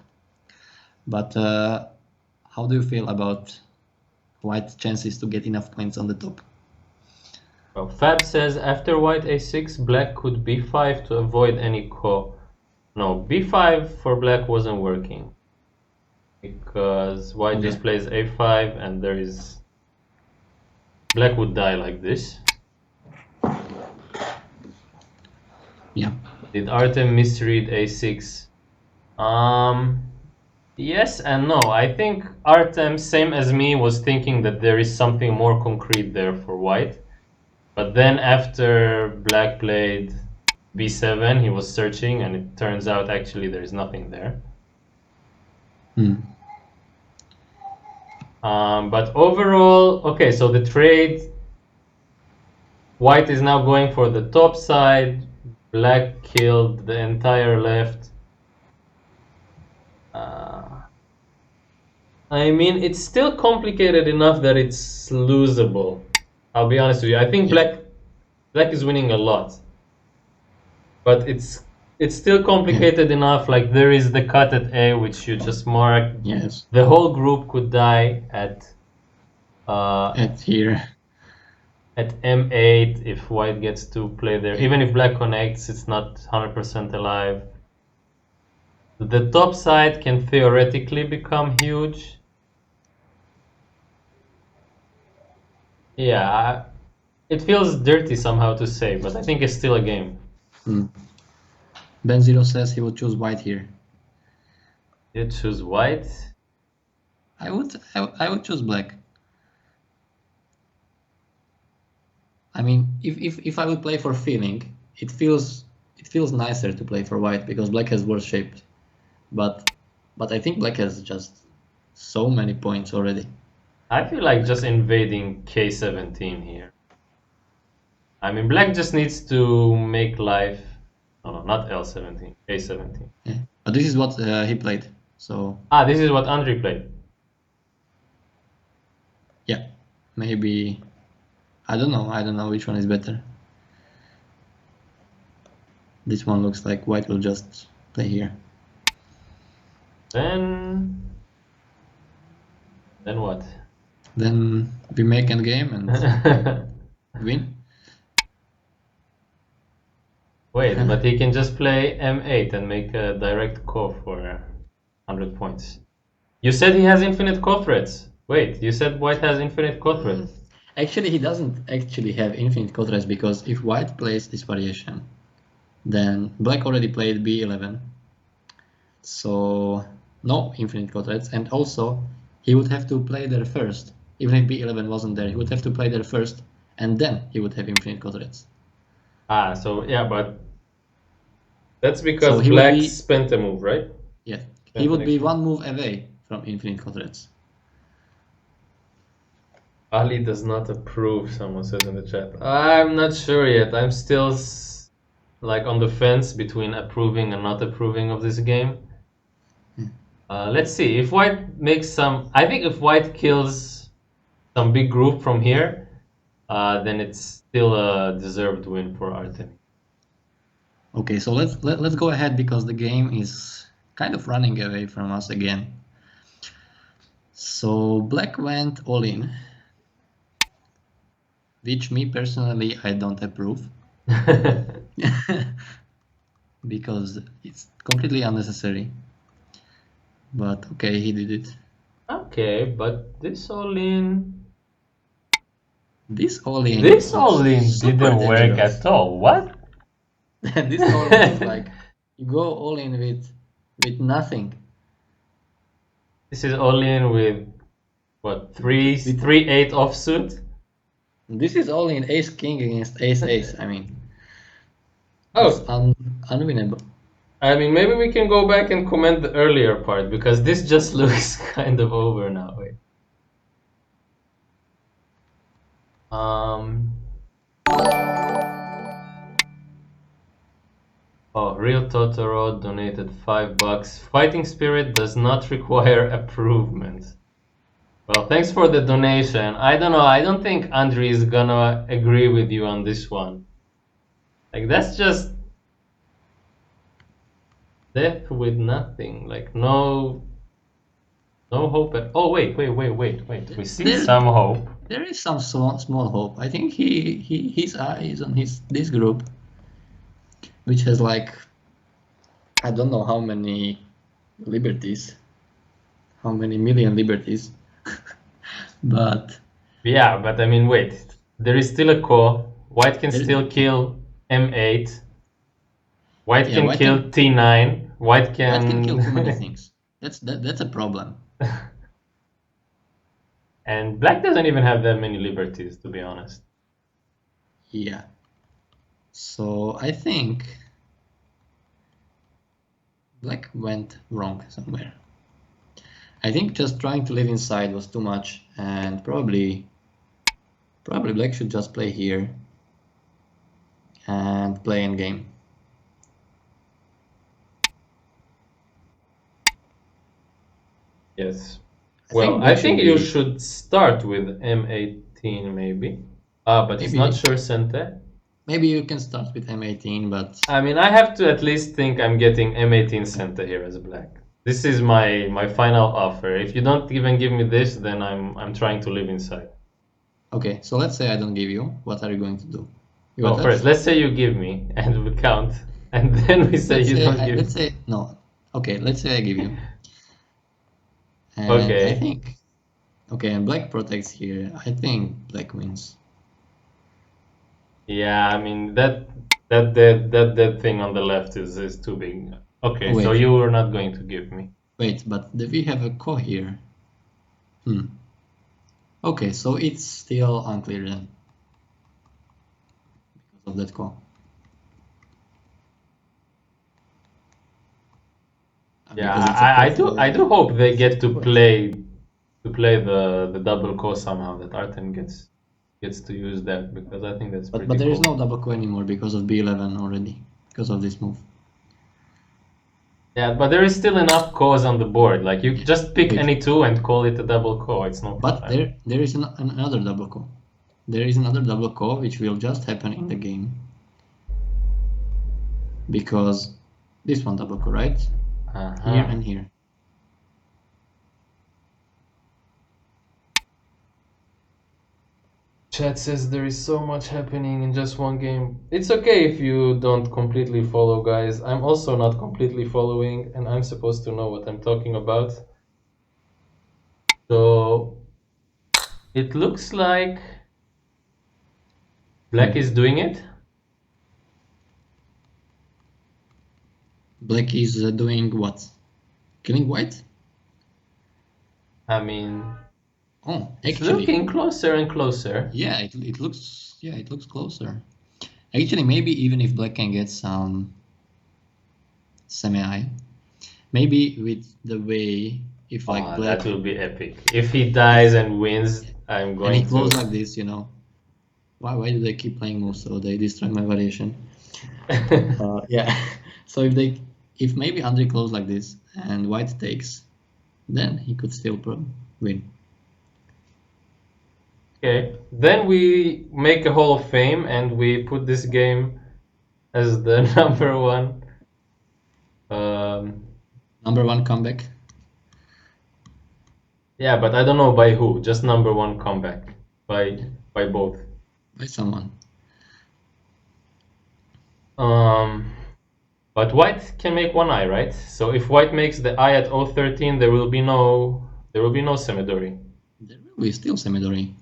But how do you feel about white's chances to get enough points on the top? Well, Fab says after white a6, black could b5 to avoid any call. No, b5 for black wasn't working because white just plays a5 and there is black would die like this. Yeah. Did Artem misread a6? Yes and no. I think Artem, same as me, was thinking that there is something more concrete there for white. But then after black played b7, he was searching and it turns out actually there is nothing there. But overall, okay, so the trade, white is now going for the top side, black killed the entire left. I mean, it's still complicated enough that it's losable. I'll be honest with you. I think black is winning a lot, but it's still complicated enough. Like there is the cut at A, which you just mark. Yes. The whole group could die at here. At M8 if white gets to play there. Even if black connects, it's not 100% alive. The top side can theoretically become huge. Yeah, it feels dirty somehow to say, but I think it's still a game. Ben Zero says he would choose white here. You'd choose white? I would choose black. I mean, if I would play for feeling, it feels nicer to play for white because black has worse shape. But I think black has just so many points already. I feel like just invading K17 here. I mean, black just needs to make life. No, not L17, K17. Yeah. But this is what he played. So Ah, this is what Andrii played. yeah, maybe I don't know. I don't know which one is better. This one looks like white will just play here. Then what? Then we make endgame and win. Wait, but he can just play M8 and make a direct core for 100 points. You said he has infinite core threats. Wait, you said white has infinite core threats. Actually, he doesn't actually have infinite core threats because if white plays this variation, then black already played B11. So no infinite core threats, and also he would have to play there first. Even if B11 wasn't there, he would have to play there first, and then he would have infinite core threats. Ah, so yeah, but that's because So he black would be, spent a move, right? yeah, Spent he would an be extra. one move away from infinite core threats. Ali does not approve, someone says in the chat. I'm not sure yet. I'm still like on the fence between approving and not approving of this game. Let's see. If white makes some... I think if white kills some big group from here, then it's still a deserved win for Artem. Okay, so let's go ahead because the game is kind of running away from us again. So black went all in, which me personally I don't approve because it's completely unnecessary. But okay, he did it. Okay, but this all-in... This all-in This looks all-in super didn't work dangerous. at all. What? This all-in is like you go all in with nothing. This is all-in with, what, 3-8 offsuit? This is all in ace king against ace ace. I mean, it's Oh, unwinnable. I mean, maybe we can go back and comment the earlier part, because this just looks kind of over now. Wait. Oh, Real Totoro donated $5. Fighting Spirit does not require improvement. Well, thanks for the donation. I don't know. I don't think Andrii is gonna agree with you on this one. Like, that's just death with nothing. Like, no hope at... Oh, wait. We see some hope. There is some small hope. I think his eye is on this group, which has like I don't know how many liberties, how many million liberties, but Yeah, but I mean, wait. There is still a core. White can still kill M8. White can kill T9. White White can kill too many can... things. That's a problem. And black doesn't even have that many liberties, to be honest. Yeah. So I think black went wrong somewhere. I think just trying to live inside was too much, and probably black should just play here and play in game. Yes. Well, I think you should start with M18 maybe. But it's not sure center. Maybe you can start with M18, but I mean, I have to at least think I'm getting M18 center here as black. This is my final offer. If you don't even give me this, then I'm trying to live inside. Okay, so let's say I don't give you. What are you going to do? Oh, first, let's say you give me, and we count, and then we say you don't give. Let's say no. Okay, let's say I give you. And Okay. I think. Okay, and black protects here. I think black wins. Yeah, I mean that thing on the left is too big. Okay, so you were not going to give me. Wait, but we have a core here. Okay, so it's still unclear then. of that call. Yeah, Because it's a I do hope they get to What? play the double call somehow, that Artem gets to use that, because I think that's pretty But there is cool. no double call anymore because of B11 already, because of this move. Yeah, but there is still enough calls on the board. Like, you just pick Wait. any two and call it a double call. It's no But problem. there is another double call. There is another double call which will just happen in the game. Because this one double call, right? Here and here. Chat says there is so much happening in just one game. It's okay if you don't completely follow, guys. I'm also not completely following, and I'm supposed to know what I'm talking about. So it looks like Black is doing it. Black is doing what? Killing white? I mean, Oh, it's actually, looking closer and closer. yeah, it looks closer. Actually, maybe even if Black can get some semi-high, maybe with the way if like Oh, Black that will be epic. If he dies and wins, I'm and going he close to. like this, you know. Why do they keep playing moves so they destroy my variation? Yeah. So if maybe Andrii close like this and white takes, then he could still win. Okay, then we make a Hall of Fame and we put this game as the number one. Number one comeback. Yeah, but I don't know by who. Just number one comeback by both. By someone. But white can make one eye, right? So if white makes the eye at 013, there will be no Semidori. There will be still Semidori.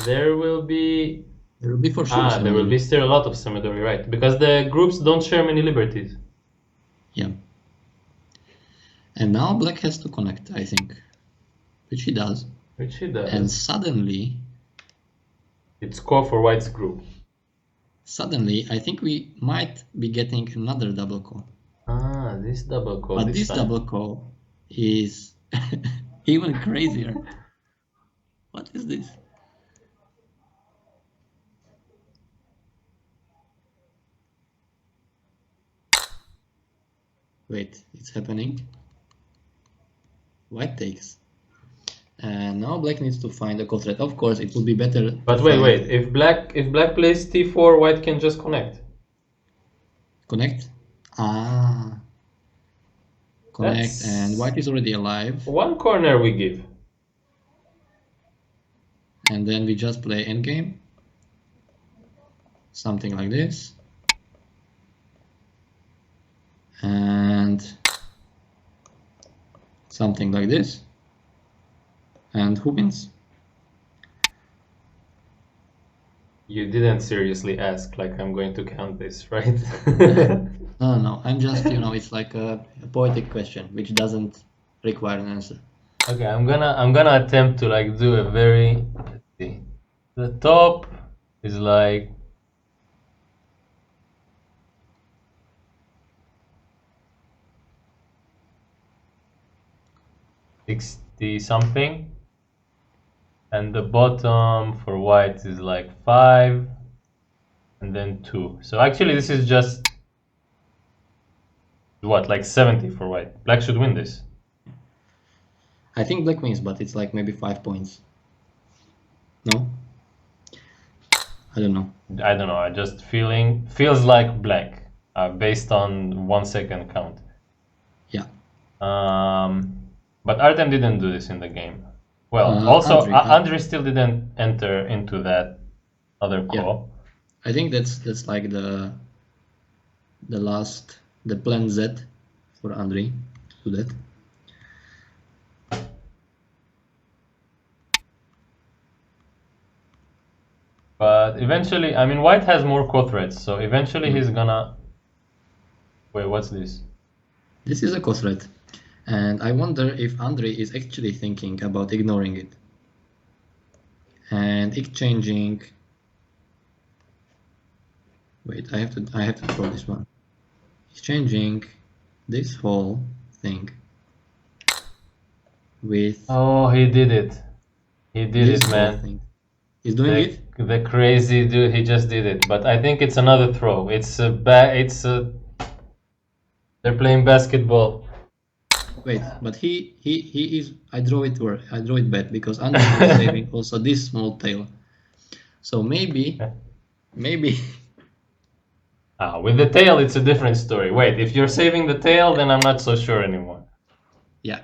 There will be for sure there will Semidori. be still a lot of Semidori, right? Because the groups don't share many liberties. Yeah. And now Black has to connect, I think. Which he does. Which he does. And suddenly, it's call for white's group. Suddenly, I think we might be getting another double call. Ah, this double call. But this double call is even crazier. What is this? Wait, it's happening. White takes. And now Black needs to find a call threat. Of course, it would be better. But wait. If black plays t4, white can just connect. Connect? Ah. Connect, and white is already alive. One corner we give. And then we just play endgame. Something like this. And something like this. And who wins? You didn't seriously ask, like I'm going to count this, right? No. I'm just, it's like a poetic question, which doesn't require an answer. Okay, I'm gonna attempt to like do a very. Let's see. The top is like 60 something, and the bottom for white is like 5, and then 2. So actually, this is just what, like 70 for white. Black should win this. I think Black wins, but it's like maybe 5 points. No? I don't know. I just feels like Black, based on 1 second count. Yeah. But Artem didn't do this in the game. Well, also Andrii still didn't enter into that other call. Yeah. I think that's like the plan Z for Andrii to do that. But eventually, I mean, white has more call threats, so eventually he's gonna. Wait, what's this? This is a call threat, and I wonder if Andrii is actually thinking about ignoring it and exchanging Wait, I have to draw this one. He's changing this whole thing with Oh, he did it. He did this it, whole man. thing. He's doing it? The crazy dude, he just did it. But I think it's another throw. They're playing basketball. Wait, but he is. I draw it bad because Andrii is saving also this small tail. So maybe With the tail, it's a different story. Wait, if you're saving the tail, then I'm not so sure anymore. yeah.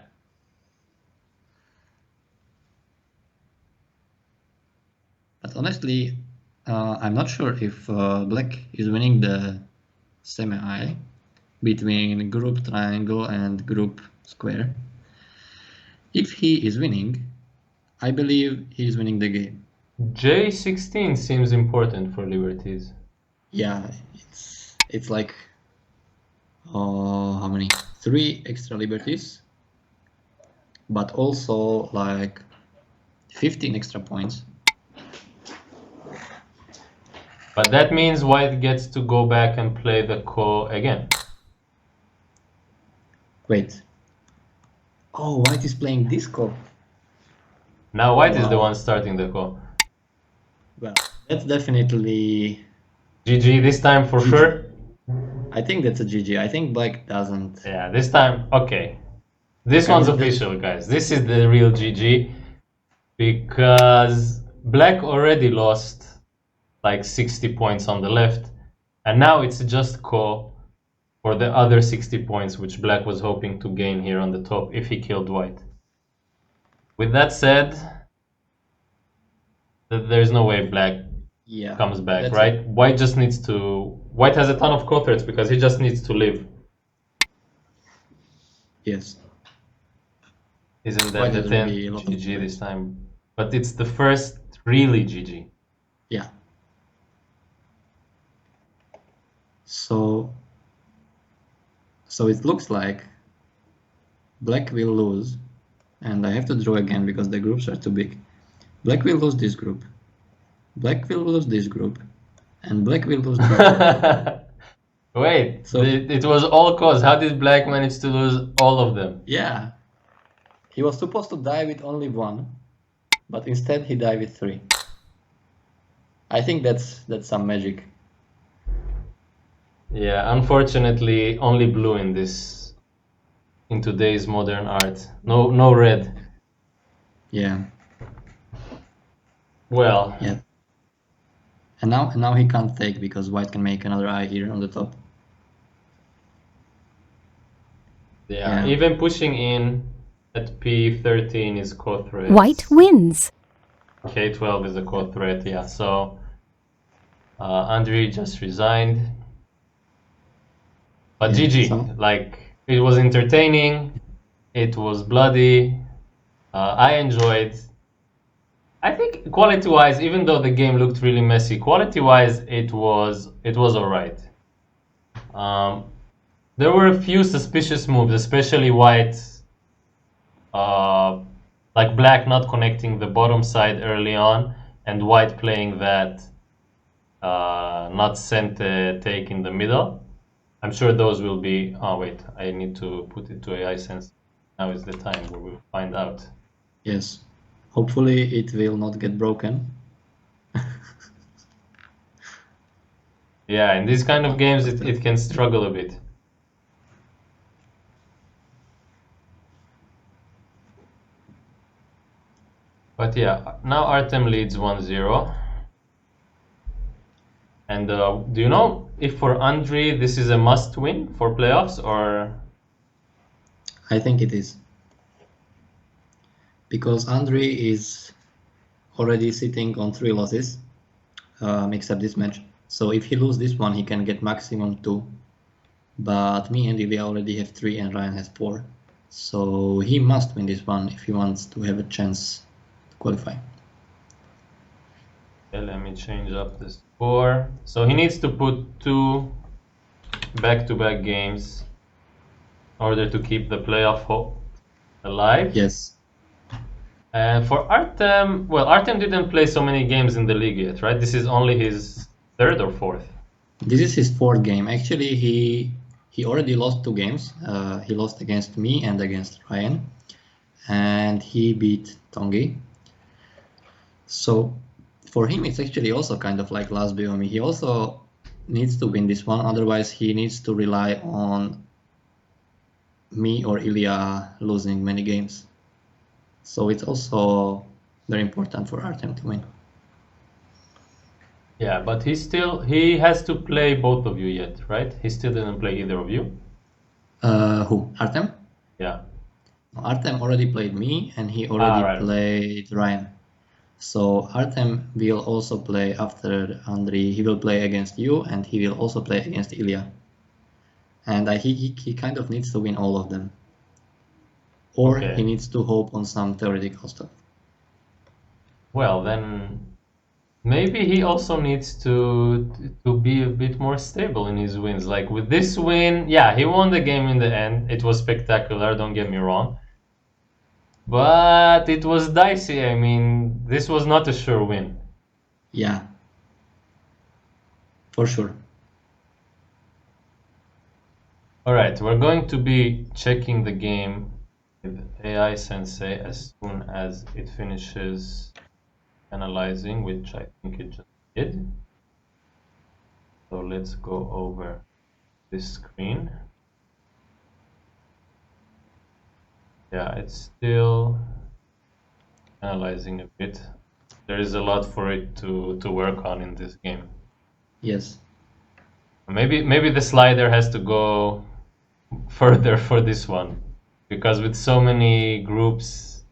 But honestly, I'm not sure if black is winning the semi between group triangle and group square. If he is winning, I believe he is winning the game. J16 seems important for Liberties. Yeah, it's like how many? 3 extra liberties, but also like 15 extra points. But that means White gets to go back and play the ko again. Wait. Oh, White is playing disco. Now White is the Wow. one starting the ko. Well, that's definitely GG this time for GG. sure. I think that's a GG. I think black doesn't. Yeah, this time, okay. This I one's mean, official, guys. This is the real GG because Black already lost like 60 points on the left, and now it's just ko for the other 60 points which Black was hoping to gain here on the top if he killed White. With that said, there's no way Black comes back, right? White just needs to... White has a ton of ko threats because he just needs to live. Yes. Isn't that the 10th GG this time? But it's the first really GG. Yeah. So it looks like black will lose, and I have to draw again because the groups are too big. Black will lose this group, black will lose this group, and black will lose this group. Wait, so it was all cause. How did Black manage to lose all of them? Yeah. He was supposed to die with only 1, but instead he died with 3. I think that's some magic. Yeah, unfortunately, only blue in today's modern art. No red. Yeah. Well. Yeah. And now he can't take because white can make another eye here on the top. Yeah. Even pushing in at P13 is ko threat. White wins. K12 is a ko threat, yeah. So Andrii just resigned. But GG, like, it was entertaining, it was bloody, I enjoyed. I think quality-wise, even though the game looked really messy, quality-wise it was alright. There were a few suspicious moves, especially White, like Black not connecting the bottom side early on, and White playing that not sent take in the middle. I'm sure those will be... Oh, wait, I need to put it to AI sense. Now is the time where we'll find out. Yes. Hopefully it will not get broken. Yeah, in these kind of games it can struggle a bit. But yeah, now Artem leads 1-0. And do you know if for Andrii this is a must-win for playoffs, or...? I think it is. Because Andrii is already sitting on 3 losses, except this match. So if he loses this one, he can get maximum 2. But me and Ilya already have 3 and Ryan has 4. So he must win this one if he wants to have a chance to qualify. Okay, let me change up the score. So he needs to put 2 back-to-back games in order to keep the playoff hope alive. Yes. And for Artem, well, Artem didn't play so many games in the league yet, right? This is only his 3rd or 4th? This is his fourth game. Actually, he already lost 2 games. He lost against me and against Ryan, and he beat Tongi. So for him, it's actually also kind of like last Biomi. He also needs to win this one, otherwise he needs to rely on me or Ilya losing many games. So it's also very important for Artem to win. Yeah, but he has to play both of you yet, right? He still didn't play either of you. Who? Artem? Yeah. Artem already played me and he already right. played Ryan. So Artem will also play after Andrii. He will play against you and he will also play against Ilya. And he kind of needs to win all of them. Or Okay. he needs to hope on some theoretical stuff. Well, then maybe he also needs to be a bit more stable in his wins. Like with this win, yeah, he won the game in the end. It was spectacular, don't get me wrong. But it was dicey. I mean, this was not a sure win. Yeah, for sure. All right, we're going to be checking the game with AI Sensei as soon as it finishes analyzing, which I think it just did. So let's go over this screen. Yeah, it's still analyzing a bit. There is a lot for it to work on in this game. Yes. Maybe the slider has to go further for this one, because with so many groups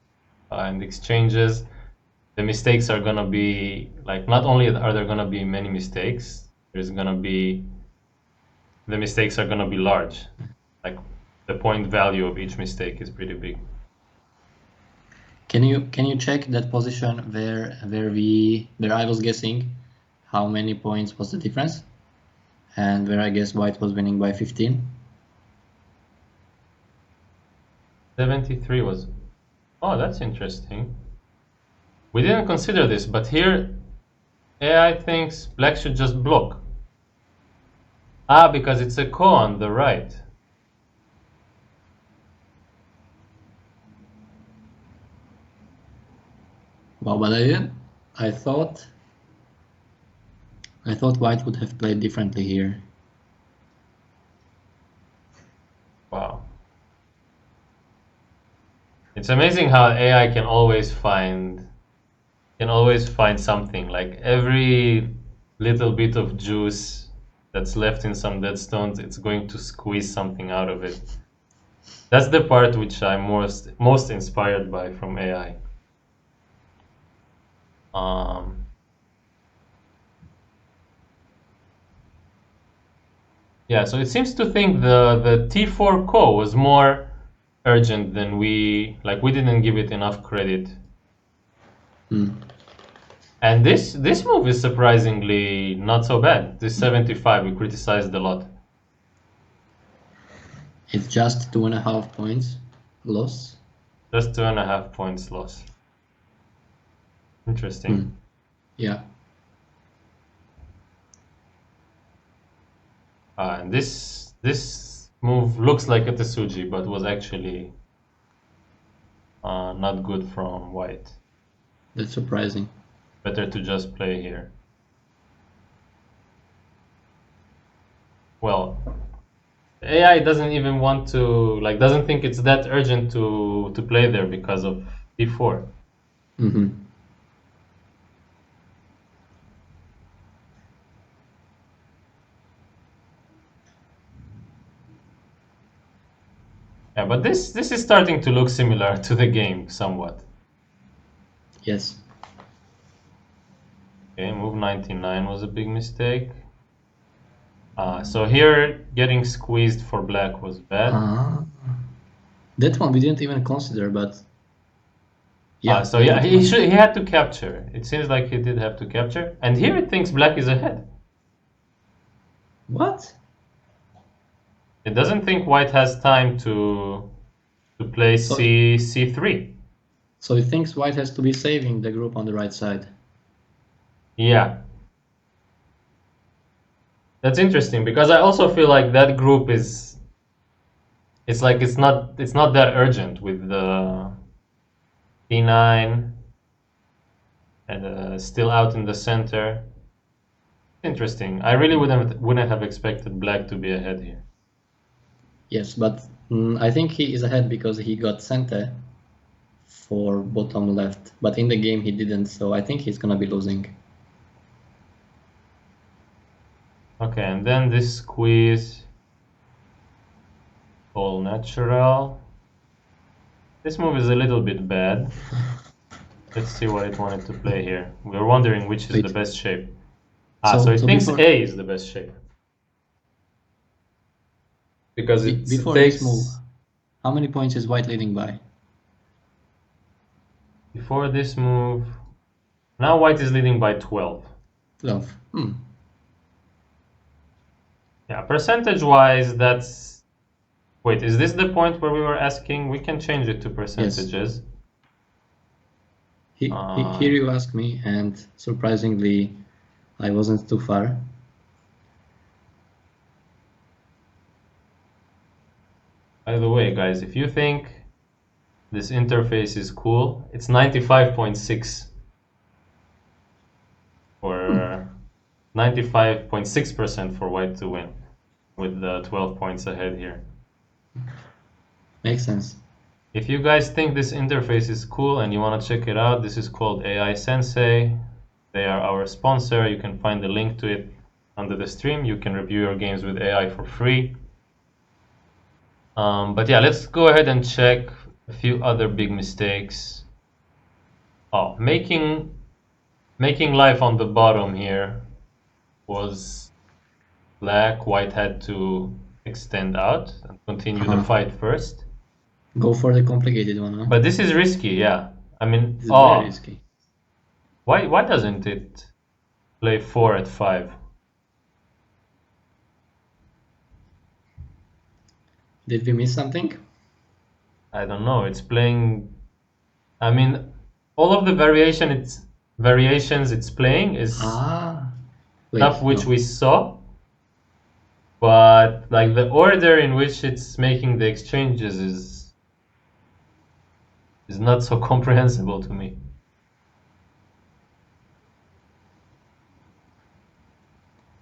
and exchanges, the mistakes are gonna be like, not only are there gonna be many mistakes, the mistakes are gonna be large. Like the point value of each mistake is pretty big. Can you check that position where I was guessing how many points was the difference? And where I guess White was winning by 15? 73 was... Oh, that's interesting. We didn't consider this, but here AI thinks black should just block. Ah, because it's a ko on the right. Well, but I didn't. I thought White would have played differently here. Wow. It's amazing how AI can always find something. Like every little bit of juice that's left in some dead stones, it's going to squeeze something out of it. That's the part which I'm most inspired by from AI. Yeah, so it seems to think the T4 ko was more urgent than we didn't give it enough credit. And this move is surprisingly not so bad. This 75 we criticized a lot. It's just 2.5 points loss. Just 2.5 points loss. Interesting. Yeah. And this move looks like a Tetsuji, but was actually not good from White. That's surprising. Better to just play here. Well, AI doesn't even want to, doesn't think it's that urgent to play there because of D4. Yeah, but this is starting to look similar to the game somewhat. Yes. Okay, move 99 was a big mistake. So here getting squeezed for black was bad. That one we didn't even consider, but yeah. So yeah, he had to capture. It seems like he did have to capture. And here it thinks black is ahead. What? It doesn't think white has time to play C3. So it thinks White has to be saving the group on the right side. Yeah. That's interesting because I also feel like that group is. It's like it's not that urgent with the D9 and still out in the center. Interesting. I really wouldn't have expected black to be ahead here. Yes, but I think he is ahead because he got center for bottom left, but in the game he didn't, so I think he's gonna be losing. Okay, and then this squeeze, all natural. This move is a little bit bad. Let's see what it wanted to play here. We're wondering which is Wait. the best shape. So- So it so thinks before- A is the best shape. Because it Before takes... this move, how many points is white leading by? Before this move... Now white is leading by 12. 12. Yeah, percentage-wise, that's... Wait, is this the point where we were asking? We can change it to percentages. Here you asked me, and surprisingly, I wasn't too far. By the way, guys, if you think this interface is cool, it's 95.6 for 95.6% for white to win, with the 12 points ahead here. Makes sense. If you guys think this interface is cool and you want to check it out, this is called AI Sensei. They are our sponsor. You can find the link to it under the stream. You can review your games with AI for free. But yeah, let's go ahead and check a few other big mistakes. Oh, making life on the bottom here was black. White had to extend out and continue the fight first. Go for the complicated one, huh? But this is risky, yeah. I mean, It's very risky. Why doesn't it play 4 at 5? Did we miss something? I don't know. It's playing. I mean, all of the variations it's playing is stuff which we saw, but like the order in which it's making the exchanges is not so comprehensible to me.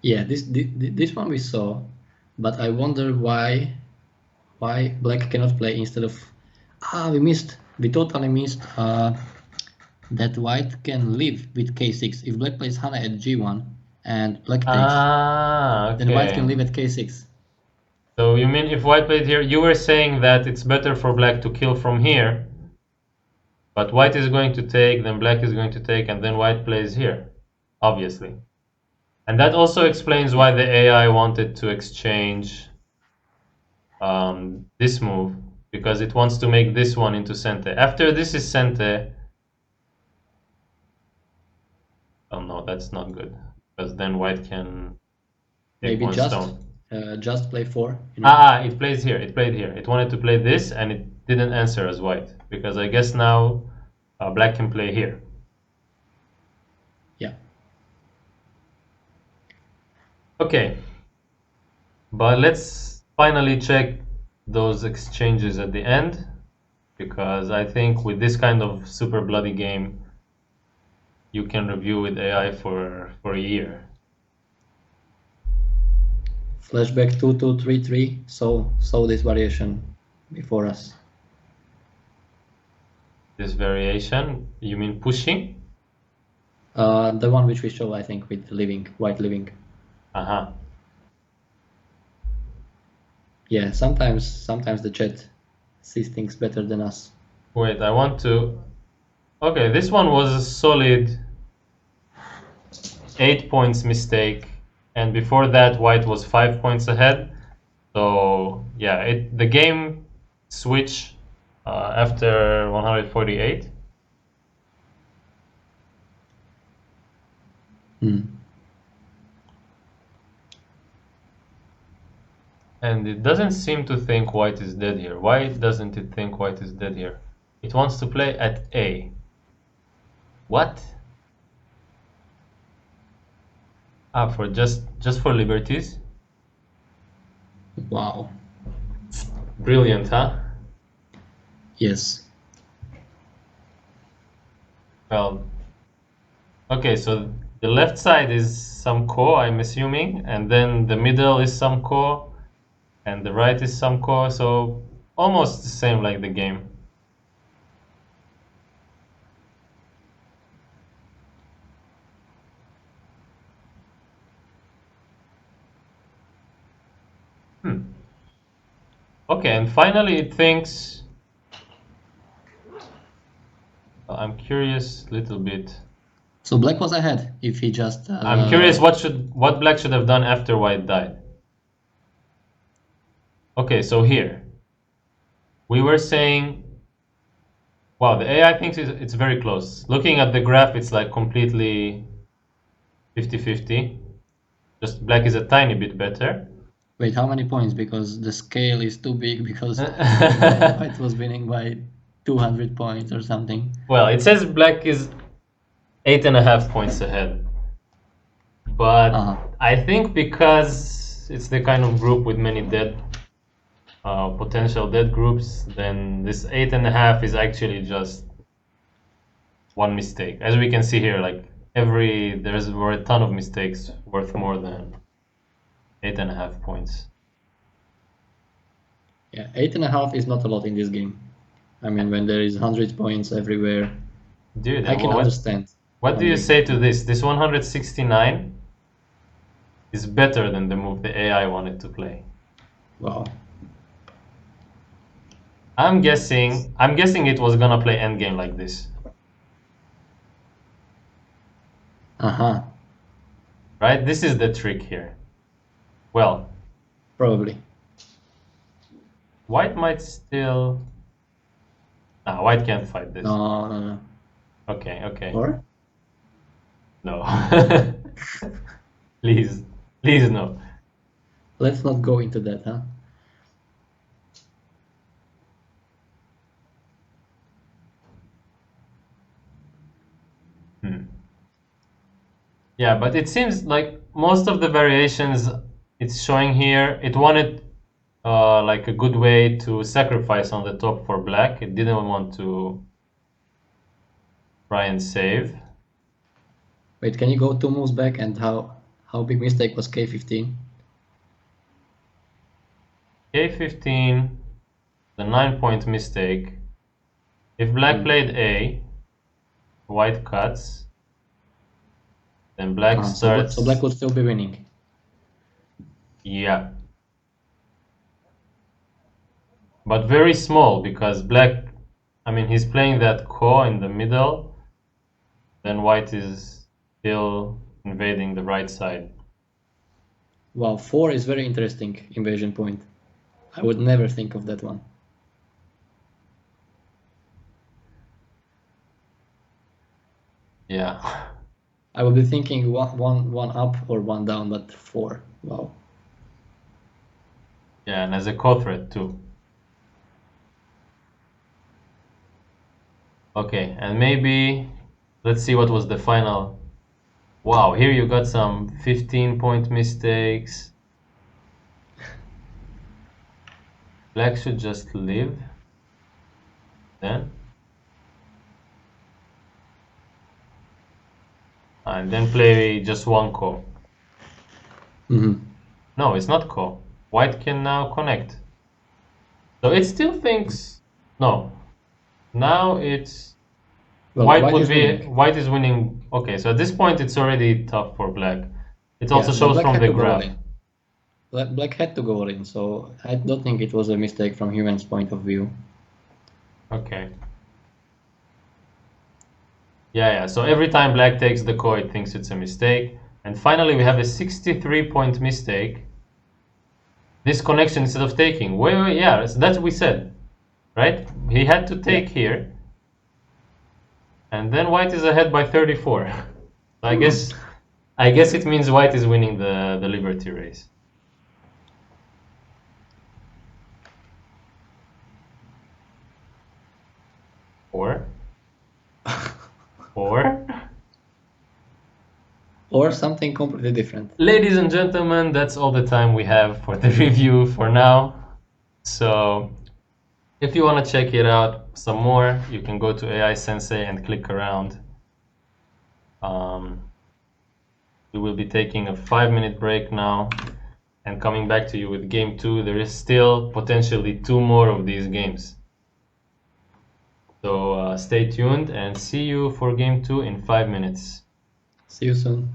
Yeah, this one we saw, but I wonder why black cannot play instead of... we totally missed that white can live with k6. If black plays Hana at g1 and black takes, Okay. then white can live at k6. So you mean if white played here, you were saying that it's better for black to kill from here, but white is going to take, then black is going to take, and then white plays here, obviously. And that also explains why the AI wanted to exchange this move, because it wants to make this one into Sente. After this is Sente... Oh no, that's not good, because then white can take Maybe one stone. Just play 4. It plays here. It played here. It wanted to play this, and it didn't answer as white, because I guess now black can play here. Yeah. Okay. But let's finally check those exchanges at the end, because I think with this kind of super bloody game, you can review with AI for a year. Flashback 2233 saw this variation before us. This variation, you mean pushing? The one which we show, I think, with white living. Yeah, sometimes the chat sees things better than us. Wait, I want to... Okay, this one was a solid 8 points mistake, and before that white was 5 points ahead. So yeah, the game switched after 148. And it doesn't seem to think white is dead here. Why doesn't it think white is dead here? It wants to play at A. What? Ah, for just for liberties. Wow. Brilliant, huh? Yes. Well, okay, so the left side is some ko, I'm assuming, and then the middle is some ko, and the right is some ko, so almost the same like the game. Okay, and finally it thinks. I'm curious a little bit. So black was ahead if he just. I'm curious what black should have done after white died. Okay, so here we were saying, wow, the AI thinks it's very close. Looking at the graph, it's like completely 50-50. Just black is a tiny bit better. Wait, how many points? Because the scale is too big. Because white was winning by 200 points or something. Well, it says black is 8.5 points ahead. But I think because it's the kind of group with many dead potential dead groups, then this 8.5 is actually just one mistake. As we can see here, like were a ton of mistakes worth more than 8.5 points. Yeah, 8.5 is not a lot in this game. I mean, when there is 100 points everywhere, Dude, I can understand. What do you say to this? This 169 is better than the move the AI wanted to play. Wow. I'm guessing it was gonna play endgame like this. Uh-huh. Right? This is the trick here. Well, Probably. white might still. Nah, white can't fight this. No. Okay. Or? No. Please no. Let's not go into that, huh? Yeah, but it seems like most of the variations it's showing here, it wanted like a good way to sacrifice on the top for black. It didn't want to try and save. Wait, can you go 2 moves back and how big mistake was K15? K15, the 9-point mistake. If black played A, white cuts, then black starts. So black would still be winning. Yeah. But very small because black, I mean, he's playing that ko in the middle, then white is still invading the right side. Wow, 4 is very interesting invasion point. I would never think of that one. Yeah. I would be thinking one up or one down, but 4. Wow. Yeah, and as a ko threat too. Okay, and maybe let's see what was the final. Wow, here you got some 15-point mistakes. Black should just live. Then. And then play just one ko. No, it's not ko. White can now connect. So it still thinks no. Now it's Well, white is winning. Okay, so at this point it's already tough for black. It Yeah, also but shows black from had the to go all graph. in. Black had to go all in, so I don't think it was a mistake from humans' point of view. Okay. Yeah. So every time black takes the ko, it thinks it's a mistake. And finally, we have a 63-point mistake. This connection instead of taking. Wait, yeah, so that's what we said, right? He had to take here, and then white is ahead by 34. So I guess it means white is winning the liberty race. Or or something completely different. Ladies and gentlemen, that's all the time we have for the review for now. So if you want to check it out some more, you can go to AI Sensei and click around. We will be taking a 5-minute break now and coming back to you with game 2. There is still potentially 2 more of these games. So stay tuned and see you for game 2 in 5 minutes. See you soon.